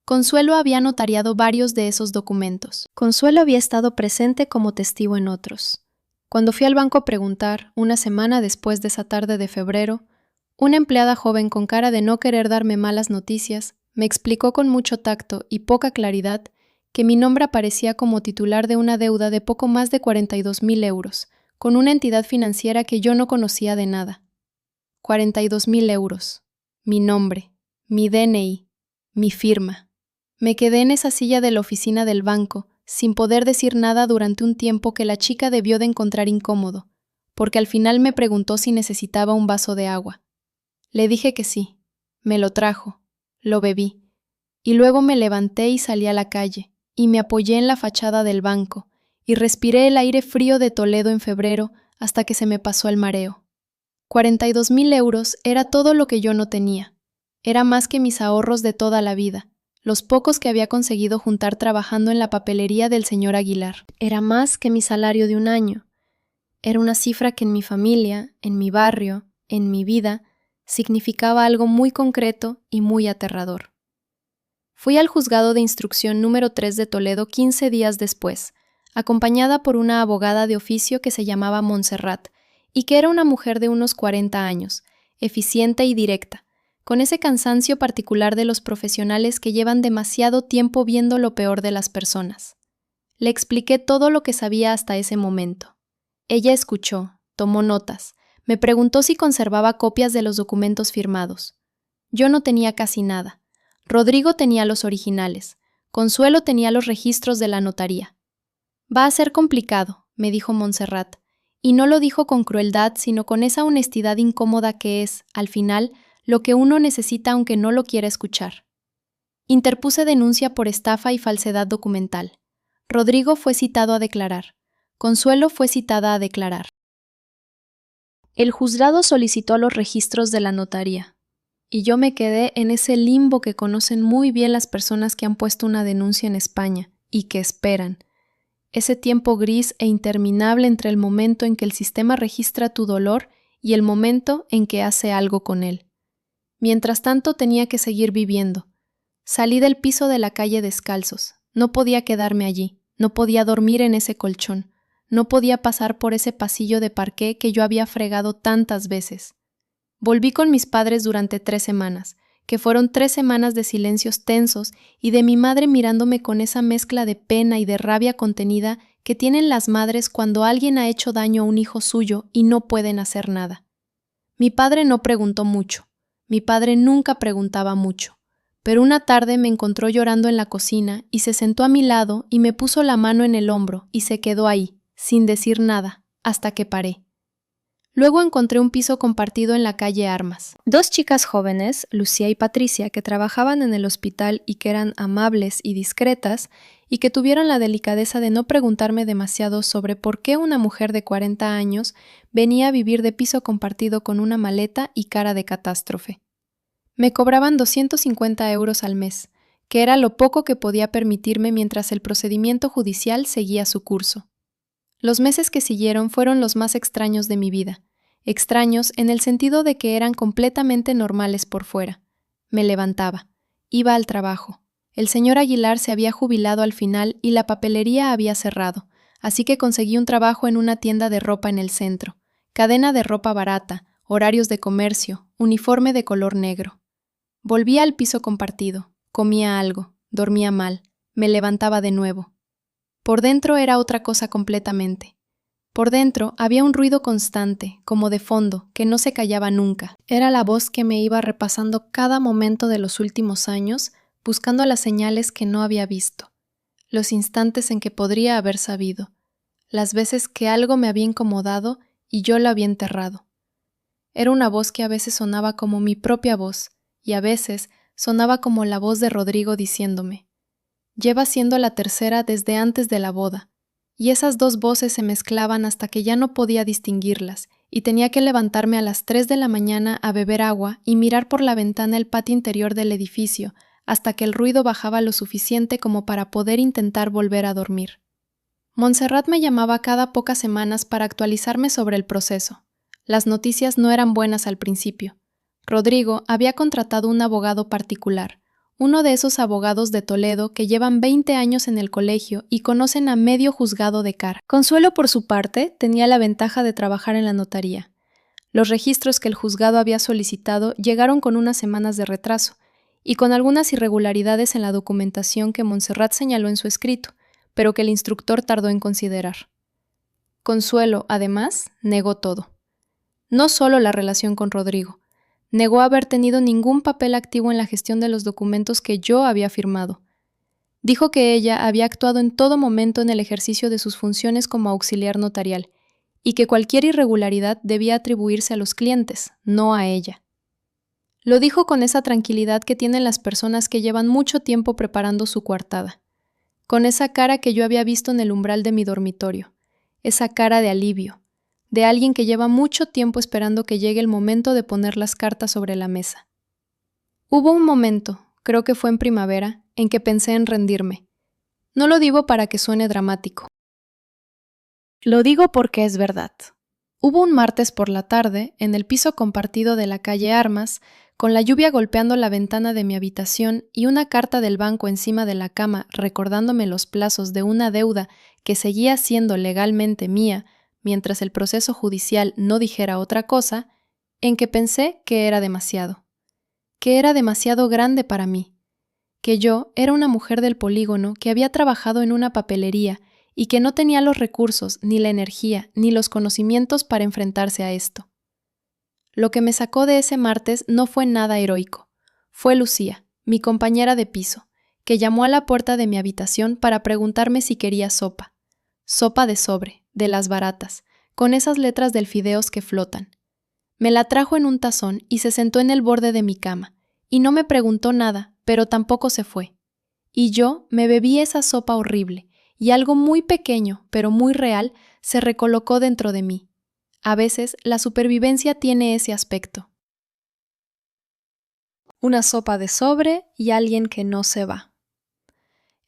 Consuelo había notariado varios de esos documentos. Consuelo había estado presente como testigo en otros. Cuando fui al banco a preguntar, una semana después de esa tarde de febrero, una empleada joven con cara de no querer darme malas noticias me explicó con mucho tacto y poca claridad que mi nombre aparecía como titular de una deuda de poco más de 42,000 euros, con una entidad financiera que yo no conocía de nada. 42,000 euros. Mi nombre, mi DNI, mi firma. Me quedé en esa silla de la oficina del banco, sin poder decir nada durante un tiempo que la chica debió de encontrar incómodo, porque al final me preguntó si necesitaba un vaso de agua. Le dije que sí. Me lo trajo. Lo bebí. Y luego me levanté y salí a la calle, y me apoyé en la fachada del banco, y respiré el aire frío de Toledo en febrero hasta que se me pasó el mareo. 42,000 euros era todo lo que yo no tenía. Era más que mis ahorros de toda la vida, los pocos que había conseguido juntar trabajando en la papelería del señor Aguilar. Era más que mi salario de un año. Era una cifra que en mi familia, en mi barrio, en mi vida, significaba algo muy concreto y muy aterrador. Fui al juzgado de instrucción número 3 de Toledo 15 días después, acompañada por una abogada de oficio que se llamaba Montserrat y que era una mujer de unos 40 años, eficiente y directa, con ese cansancio particular de los profesionales que llevan demasiado tiempo viendo lo peor de las personas. Le expliqué todo lo que sabía hasta ese momento. Ella escuchó, tomó notas, me preguntó si conservaba copias de los documentos firmados. Yo no tenía casi nada. Rodrigo tenía los originales. Consuelo tenía los registros de la notaría. Va a ser complicado, me dijo Montserrat, y no lo dijo con crueldad, sino con esa honestidad incómoda que es, al final, lo que uno necesita aunque no lo quiera escuchar. Interpuse denuncia por estafa y falsedad documental. Rodrigo fue citado a declarar. Consuelo fue citada a declarar. El juzgado solicitó los registros de la notaría, y yo me quedé en ese limbo que conocen muy bien las personas que han puesto una denuncia en España y que esperan. Ese tiempo gris e interminable entre el momento en que el sistema registra tu dolor y el momento en que hace algo con él. Mientras tanto tenía que seguir viviendo. Salí del piso de la calle Descalzos. No podía quedarme allí. No podía dormir en ese colchón. No podía pasar por ese pasillo de parqué que yo había fregado tantas veces. Volví con mis padres durante 3 semanas, que fueron 3 semanas de silencios tensos y de mi madre mirándome con esa mezcla de pena y de rabia contenida que tienen las madres cuando alguien ha hecho daño a un hijo suyo y no pueden hacer nada. Mi padre no preguntó mucho. Mi padre nunca preguntaba mucho, pero una tarde me encontró llorando en la cocina y se sentó a mi lado y me puso la mano en el hombro y se quedó ahí, sin decir nada, hasta que paré. Luego encontré un piso compartido en la calle Armas. 2 chicas jóvenes, Lucía y Patricia, que trabajaban en el hospital y que eran amables y discretas, y que tuvieron la delicadeza de no preguntarme demasiado sobre por qué una mujer de 40 años venía a vivir de piso compartido con una maleta y cara de catástrofe. Me cobraban 250 euros al mes, que era lo poco que podía permitirme mientras el procedimiento judicial seguía su curso. Los meses que siguieron fueron los más extraños de mi vida. extraños en el sentido de que eran completamente normales por fuera. Me levantaba, iba al trabajo. El señor Aguilar se había jubilado al final y la papelería había cerrado, así que conseguí un trabajo en una tienda de ropa en el centro, cadena de ropa barata, horarios de comercio, uniforme de color negro. Volvía al piso compartido, comía algo, dormía mal, me levantaba de nuevo. Por dentro era otra cosa completamente. Por dentro había un ruido constante, como de fondo, que no se callaba nunca. Era la voz que me iba repasando cada momento de los últimos años, buscando las señales que no había visto, los instantes en que podría haber sabido, las veces que algo me había incomodado y yo lo había enterrado. Era una voz que a veces sonaba como mi propia voz y a veces sonaba como la voz de Rodrigo diciéndome: «Lleva siendo la tercera desde antes de la boda». Y esas dos voces se mezclaban hasta que ya no podía distinguirlas, y tenía que levantarme a las 3 de la mañana a beber agua y mirar por la ventana el patio interior del edificio, hasta que el ruido bajaba lo suficiente como para poder intentar volver a dormir. Montserrat me llamaba cada pocas semanas para actualizarme sobre el proceso. Las noticias no eran buenas al principio. Rodrigo había contratado un abogado particular, uno de esos abogados de Toledo que llevan 20 años en el colegio y conocen a medio juzgado de cara. Consuelo, por su parte, tenía la ventaja de trabajar en la notaría. Los registros que el juzgado había solicitado llegaron con unas semanas de retraso, y con algunas irregularidades en la documentación que Montserrat señaló en su escrito, pero que el instructor tardó en considerar. Consuelo, además, negó todo. No solo la relación con Rodrigo, negó haber tenido ningún papel activo en la gestión de los documentos que yo había firmado. Dijo que ella había actuado en todo momento en el ejercicio de sus funciones como auxiliar notarial, y que cualquier irregularidad debía atribuirse a los clientes, no a ella. Lo dijo con esa tranquilidad que tienen las personas que llevan mucho tiempo preparando su coartada, con esa cara que yo había visto en el umbral de mi dormitorio, esa cara de alivio, de alguien que lleva mucho tiempo esperando que llegue el momento de poner las cartas sobre la mesa. Hubo un momento, creo que fue en primavera, en que pensé en rendirme. No lo digo para que suene dramático. Lo digo porque es verdad. Hubo un martes por la tarde, en el piso compartido de la calle Armas, con la lluvia golpeando la ventana de mi habitación y una carta del banco encima de la cama recordándome los plazos de una deuda que seguía siendo legalmente mía, mientras el proceso judicial no dijera otra cosa, en que pensé que era demasiado grande para mí, que yo era una mujer del polígono que había trabajado en una papelería y que no tenía los recursos, ni la energía, ni los conocimientos para enfrentarse a esto. Lo que me sacó de ese martes no fue nada heroico. Fue Lucía, mi compañera de piso, que llamó a la puerta de mi habitación para preguntarme si quería sopa. Sopa de sobre, de las baratas, con esas letras del fideos que flotan. Me la trajo en un tazón y se sentó en el borde de mi cama, y no me preguntó nada, pero tampoco se fue. Y yo me bebí esa sopa horrible, y algo muy pequeño, pero muy real, se recolocó dentro de mí. A veces la supervivencia tiene ese aspecto. Una sopa de sobre y alguien que no se va.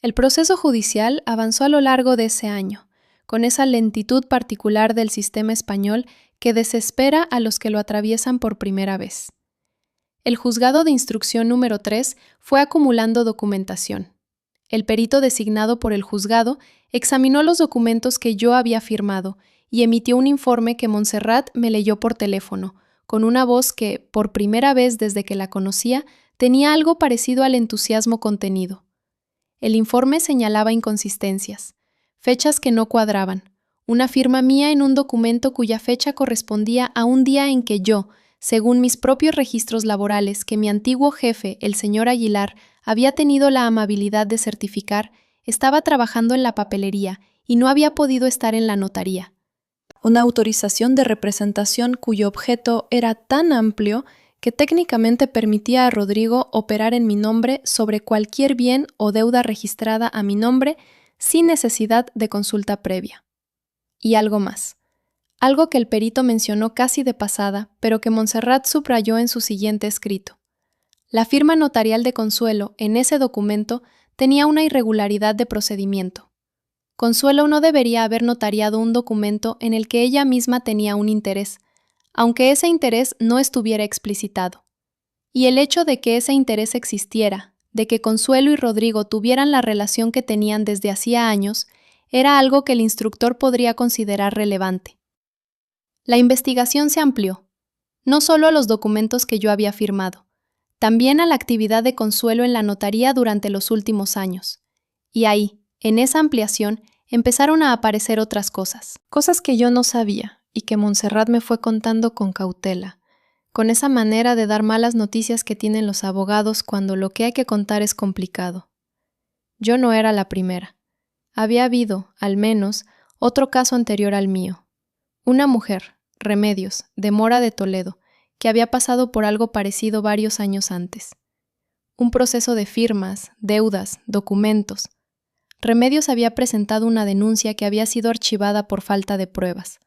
El proceso judicial avanzó a lo largo de ese año, con esa lentitud particular del sistema español que desespera a los que lo atraviesan por primera vez. El juzgado de instrucción número 3 fue acumulando documentación. El perito designado por el juzgado examinó los documentos que yo había firmado y emitió un informe que Montserrat me leyó por teléfono, con una voz que, por primera vez desde que la conocía, tenía algo parecido al entusiasmo contenido. El informe señalaba inconsistencias, fechas que no cuadraban, una firma mía en un documento cuya fecha correspondía a un día en que yo, según mis propios registros laborales que mi antiguo jefe, el señor Aguilar, había tenido la amabilidad de certificar, estaba trabajando en la papelería y no había podido estar en la notaría. Una autorización de representación cuyo objeto era tan amplio que técnicamente permitía a Rodrigo operar en mi nombre sobre cualquier bien o deuda registrada a mi nombre sin necesidad de consulta previa. Y algo más. Algo que el perito mencionó casi de pasada, pero que Montserrat subrayó en su siguiente escrito. La firma notarial de Consuelo en ese documento tenía una irregularidad de procedimiento. Consuelo no debería haber notariado un documento en el que ella misma tenía un interés, aunque ese interés no estuviera explicitado. Y el hecho de que ese interés existiera, de que Consuelo y Rodrigo tuvieran la relación que tenían desde hacía años, era algo que el instructor podría considerar relevante. La investigación se amplió, no solo a los documentos que yo había firmado, también a la actividad de Consuelo en la notaría durante los últimos años. Y ahí, en esa ampliación, empezaron a aparecer otras cosas. Cosas que yo no sabía y que Montserrat me fue contando con cautela, con esa manera de dar malas noticias que tienen los abogados cuando lo que hay que contar es complicado. Yo no era la primera. Había habido, al menos, otro caso anterior al mío. Una mujer, Remedios, de Mora de Toledo, que había pasado por algo parecido varios años antes. Un proceso de firmas, deudas, documentos. Remedios había presentado una denuncia que había sido archivada por falta de pruebas.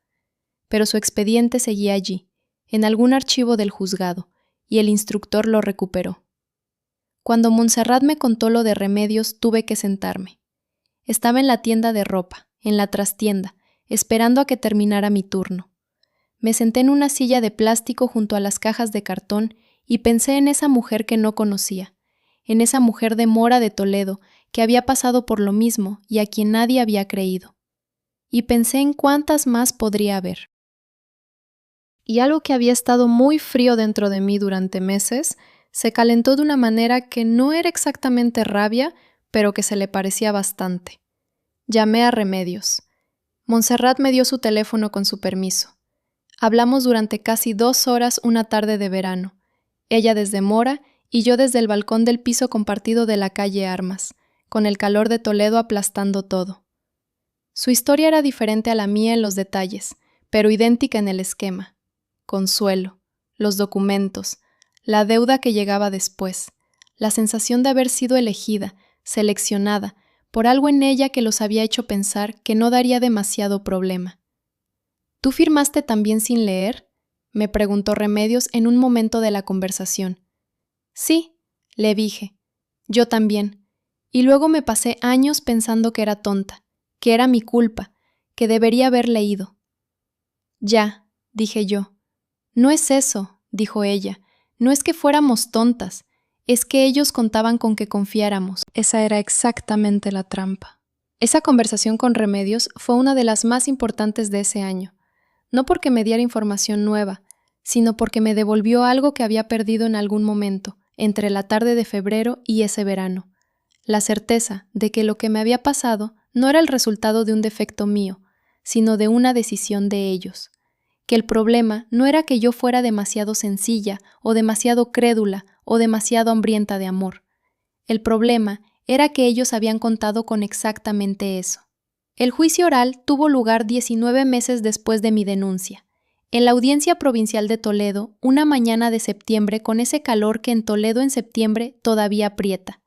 Pero su expediente seguía allí, en algún archivo del juzgado, y el instructor lo recuperó. Cuando Montserrat me contó lo de Remedios, tuve que sentarme. Estaba en la tienda de ropa, en la trastienda, esperando a que terminara mi turno. Me senté en una silla de plástico junto a las cajas de cartón y pensé en esa mujer que no conocía, en esa mujer de Mora de Toledo que había pasado por lo mismo y a quien nadie había creído. Y pensé en cuántas más podría haber. Y algo que había estado muy frío dentro de mí durante meses, se calentó de una manera que no era exactamente rabia, pero que se le parecía bastante. Llamé a Remedios. Montserrat me dio su teléfono con su permiso. Hablamos durante casi 2 horas una tarde de verano, ella desde Mora y yo desde el balcón del piso compartido de la calle Armas, con el calor de Toledo aplastando todo. Su historia era diferente a la mía en los detalles, pero idéntica en el esquema. Consuelo, los documentos, la deuda que llegaba después, la sensación de haber sido elegida, seleccionada, por algo en ella que los había hecho pensar que no daría demasiado problema. ¿Tú firmaste también sin leer?, me preguntó Remedios en un momento de la conversación. Sí, le dije. Yo también. Y luego me pasé años pensando que era tonta, que era mi culpa, que debería haber leído. Ya, dije yo. No es eso, dijo ella. No es que fuéramos tontas, es que ellos contaban con que confiáramos. Esa era exactamente la trampa. Esa conversación con Remedios fue una de las más importantes de ese año. No porque me diera información nueva, sino porque me devolvió algo que había perdido en algún momento, entre la tarde de febrero y ese verano. La certeza de que lo que me había pasado no era el resultado de un defecto mío, sino de una decisión de ellos. Que el problema no era que yo fuera demasiado sencilla, o demasiado crédula, o demasiado hambrienta de amor. El problema era que ellos habían contado con exactamente eso. El juicio oral tuvo lugar 19 meses después de mi denuncia, en la Audiencia Provincial de Toledo, una mañana de septiembre con ese calor que en Toledo en septiembre todavía aprieta.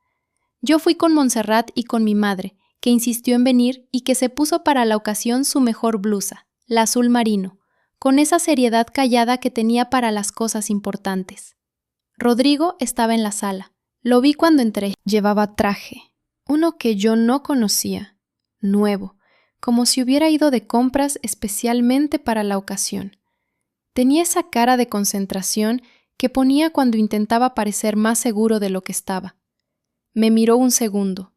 Yo fui con Montserrat y con mi madre, que insistió en venir y que se puso para la ocasión su mejor blusa, la azul marino, con esa seriedad callada que tenía para las cosas importantes. Rodrigo estaba en la sala. Lo vi cuando entré. Llevaba traje, uno que yo no conocía, nuevo, como si hubiera ido de compras especialmente para la ocasión. Tenía esa cara de concentración que ponía cuando intentaba parecer más seguro de lo que estaba. Me miró un segundo.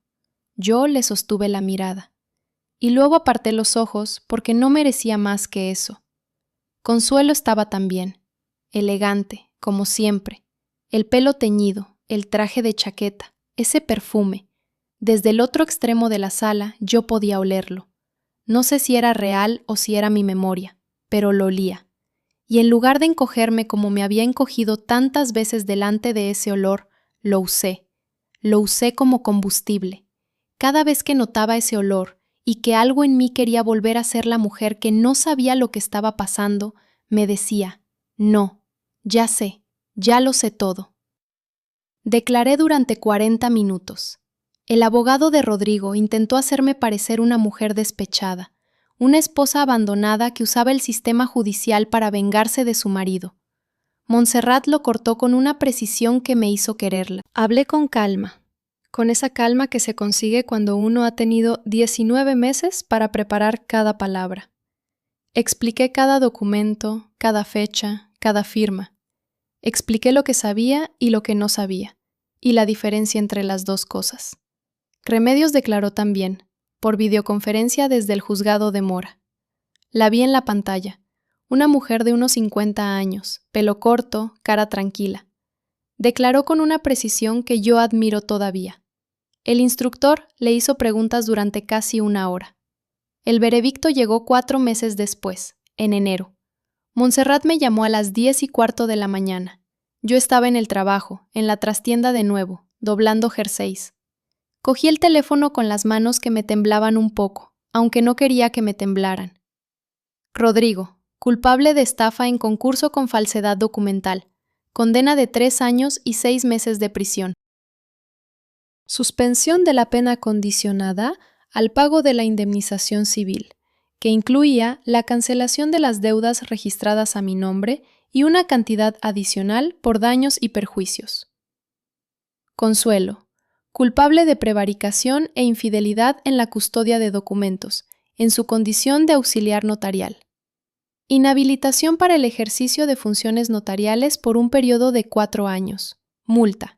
Yo le sostuve la mirada. Y luego aparté los ojos porque no merecía más que eso. Consuelo estaba también, elegante, como siempre, el pelo teñido, el traje de chaqueta, ese perfume. Desde el otro extremo de la sala yo podía olerlo. No sé si era real o si era mi memoria, pero lo olía. Y en lugar de encogerme como me había encogido tantas veces delante de ese olor, lo usé. Lo usé como combustible. Cada vez que notaba ese olor y que algo en mí quería volver a ser la mujer que no sabía lo que estaba pasando, me decía, no, ya sé, ya lo sé todo. Declaré durante 40 minutos. El abogado de Rodrigo intentó hacerme parecer una mujer despechada, una esposa abandonada que usaba el sistema judicial para vengarse de su marido. Montserrat lo cortó con una precisión que me hizo quererla. Hablé con calma, con esa calma que se consigue cuando uno ha tenido 19 meses para preparar cada palabra. Expliqué cada documento, cada fecha, cada firma. Expliqué lo que sabía y lo que no sabía, y la diferencia entre las dos cosas. Remedios declaró también, por videoconferencia desde el juzgado de Mora. La vi en la pantalla, una mujer de unos 50 años, pelo corto, cara tranquila. Declaró con una precisión que yo admiro todavía. El instructor le hizo preguntas durante casi una hora. El veredicto llegó 4 meses después, en enero. Montserrat me llamó a las 10:15 de la mañana. Yo estaba en el trabajo, en la trastienda de nuevo, doblando jerseys. Cogí el teléfono con las manos que me temblaban un poco, aunque no quería que me temblaran. Rodrigo, culpable de estafa en concurso con falsedad documental. Condena de 3 años y 6 meses de prisión. Suspensión de la pena condicionada al pago de la indemnización civil, que incluía la cancelación de las deudas registradas a mi nombre y una cantidad adicional por daños y perjuicios. Consuelo, culpable de prevaricación e infidelidad en la custodia de documentos, en su condición de auxiliar notarial. Inhabilitación para el ejercicio de funciones notariales por un periodo de 4 años. Multa.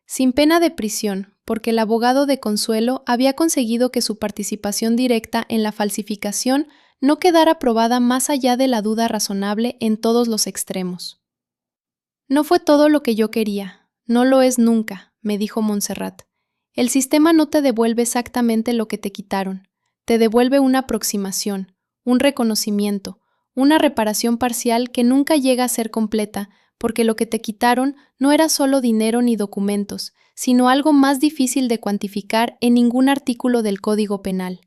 Sin pena de prisión, porque el abogado de Consuelo había conseguido que su participación directa en la falsificación no quedara probada más allá de la duda razonable en todos los extremos. No fue todo lo que yo quería, no lo es nunca, me dijo Montserrat. El sistema no te devuelve exactamente lo que te quitaron, te devuelve una aproximación, un reconocimiento, una reparación parcial que nunca llega a ser completa, porque lo que te quitaron no era solo dinero ni documentos, sino algo más difícil de cuantificar en ningún artículo del Código Penal.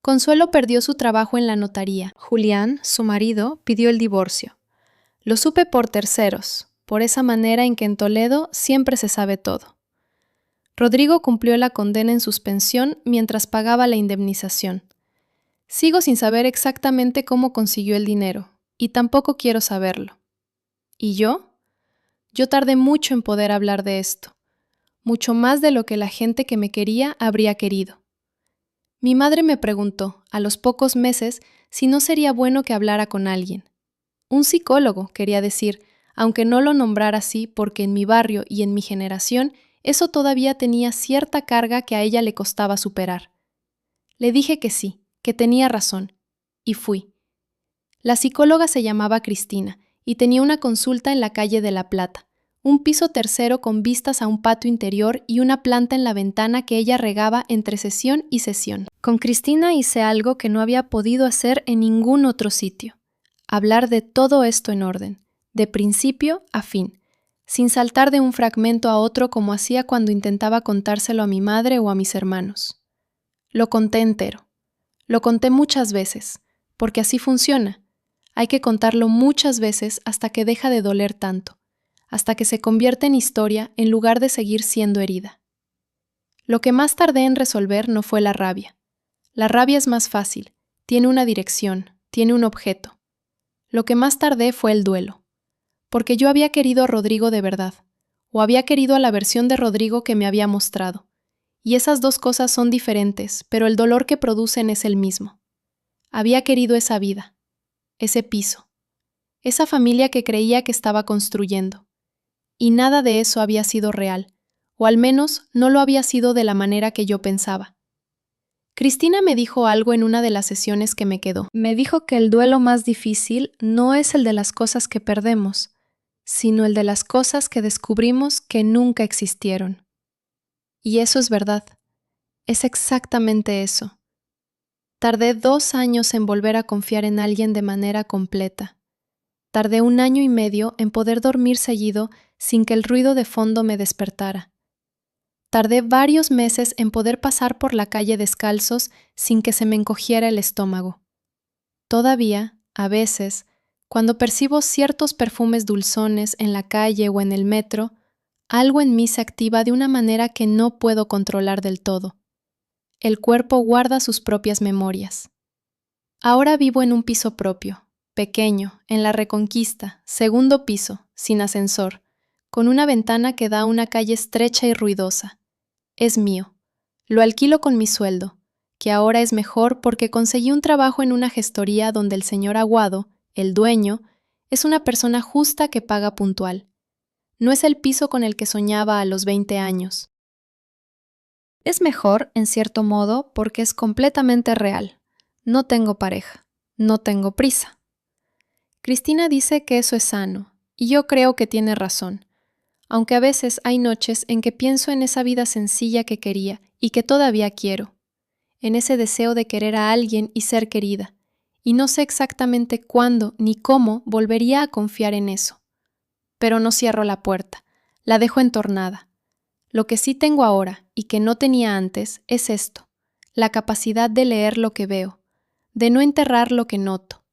Consuelo perdió su trabajo en la notaría. Julián, su marido, pidió el divorcio. Lo supe por terceros, por esa manera en que en Toledo siempre se sabe todo. Rodrigo cumplió la condena en suspensión mientras pagaba la indemnización. Sigo sin saber exactamente cómo consiguió el dinero, y tampoco quiero saberlo. ¿Y yo? Yo tardé mucho en poder hablar de esto, mucho más de lo que la gente que me quería habría querido. Mi madre me preguntó, a los pocos meses, si no sería bueno que hablara con alguien. Un psicólogo, quería decir, aunque no lo nombrara así porque en mi barrio y en mi generación eso todavía tenía cierta carga que a ella le costaba superar. Le dije que sí, que tenía razón, y fui. La psicóloga se llamaba Cristina y tenía una consulta en la calle de La Plata, un piso tercero con vistas a un patio interior y una planta en la ventana que ella regaba entre sesión y sesión. Con Cristina hice algo que no había podido hacer en ningún otro sitio. Hablar de todo esto en orden, de principio a fin, sin saltar de un fragmento a otro como hacía cuando intentaba contárselo a mi madre o a mis hermanos. Lo conté entero. Lo conté muchas veces, porque así funciona. Hay que contarlo muchas veces hasta que deja de doler tanto, hasta que se convierte en historia en lugar de seguir siendo herida. Lo que más tardé en resolver no fue la rabia. La rabia es más fácil, tiene una dirección, tiene un objeto. Lo que más tardé fue el duelo, porque yo había querido a Rodrigo de verdad, o había querido a la versión de Rodrigo que me había mostrado, y esas dos cosas son diferentes, pero el dolor que producen es el mismo. Había querido esa vida, ese piso, esa familia que creía que estaba construyendo. Y nada de eso había sido real, o al menos no lo había sido de la manera que yo pensaba. Cristina me dijo algo en una de las sesiones que me quedó. Me dijo que el duelo más difícil no es el de las cosas que perdemos, sino el de las cosas que descubrimos que nunca existieron. Y eso es verdad. Es exactamente eso. Tardé 2 años en volver a confiar en alguien de manera completa. Tardé 1 año y medio en poder dormir seguido sin que el ruido de fondo me despertara. Tardé varios meses en poder pasar por la calle descalzos sin que se me encogiera el estómago. Todavía, a veces, cuando percibo ciertos perfumes dulzones en la calle o en el metro, algo en mí se activa de una manera que no puedo controlar del todo. El cuerpo guarda sus propias memorias. Ahora vivo en un piso propio, pequeño, en la Reconquista, 2º piso, sin ascensor, con una ventana que da a una calle estrecha y ruidosa. Es mío. Lo alquilo con mi sueldo, que ahora es mejor porque conseguí un trabajo en una gestoría donde el señor Aguado, el dueño, Es una persona justa que paga puntual. No es el piso con el que soñaba a los 20 años. Es mejor, en cierto modo, porque es completamente real. No tengo pareja. No tengo prisa. Cristina dice que eso es sano, y yo creo que tiene razón, aunque a veces hay noches en que pienso en esa vida sencilla que quería y que todavía quiero, en ese deseo de querer a alguien y ser querida, y no sé exactamente cuándo ni cómo volvería a confiar en eso. Pero no cierro la puerta, la dejo entornada. Lo que sí tengo ahora, y que no tenía antes, es esto, la capacidad de leer lo que veo, de no enterrar lo que noto,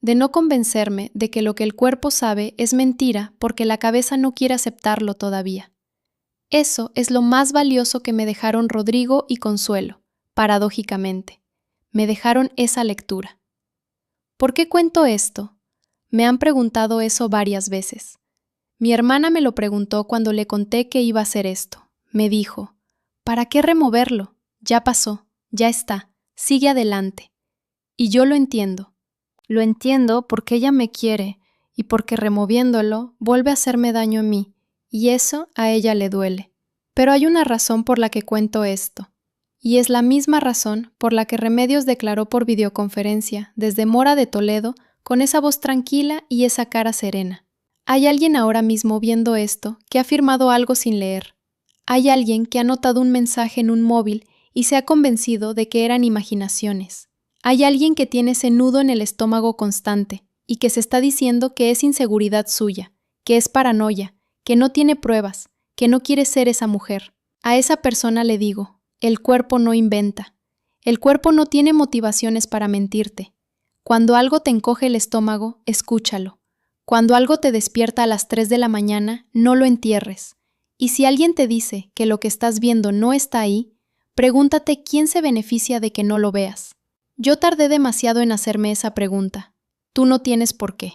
de no convencerme de que lo que el cuerpo sabe es mentira porque la cabeza no quiere aceptarlo todavía. Eso es lo más valioso que me dejaron Rodrigo y Consuelo, paradójicamente. Me dejaron esa lectura. ¿Por qué cuento esto? Me han preguntado eso varias veces. Mi hermana me lo preguntó cuando le conté que iba a hacer esto. Me dijo, ¿para qué removerlo? Ya pasó, ya está, sigue adelante. Y yo lo entiendo. Lo entiendo porque ella me quiere y porque removiéndolo vuelve a hacerme daño a mí, y eso a ella le duele. Pero hay una razón por la que cuento esto, y es la misma razón por la que Remedios declaró por videoconferencia desde Mora de Toledo con esa voz tranquila y esa cara serena. Hay alguien ahora mismo viendo esto que ha firmado algo sin leer. Hay alguien que ha notado un mensaje en un móvil y se ha convencido de que eran imaginaciones. Hay alguien que tiene ese nudo en el estómago constante y que se está diciendo que es inseguridad suya, que es paranoia, que no tiene pruebas, que no quiere ser esa mujer. A esa persona le digo, el cuerpo no inventa. El cuerpo no tiene motivaciones para mentirte. Cuando algo te encoge el estómago, escúchalo. Cuando algo te despierta a las 3 de la mañana, no lo entierres. Y si alguien te dice que lo que estás viendo no está ahí, pregúntate quién se beneficia de que no lo veas. Yo tardé demasiado en hacerme esa pregunta. Tú no tienes por qué.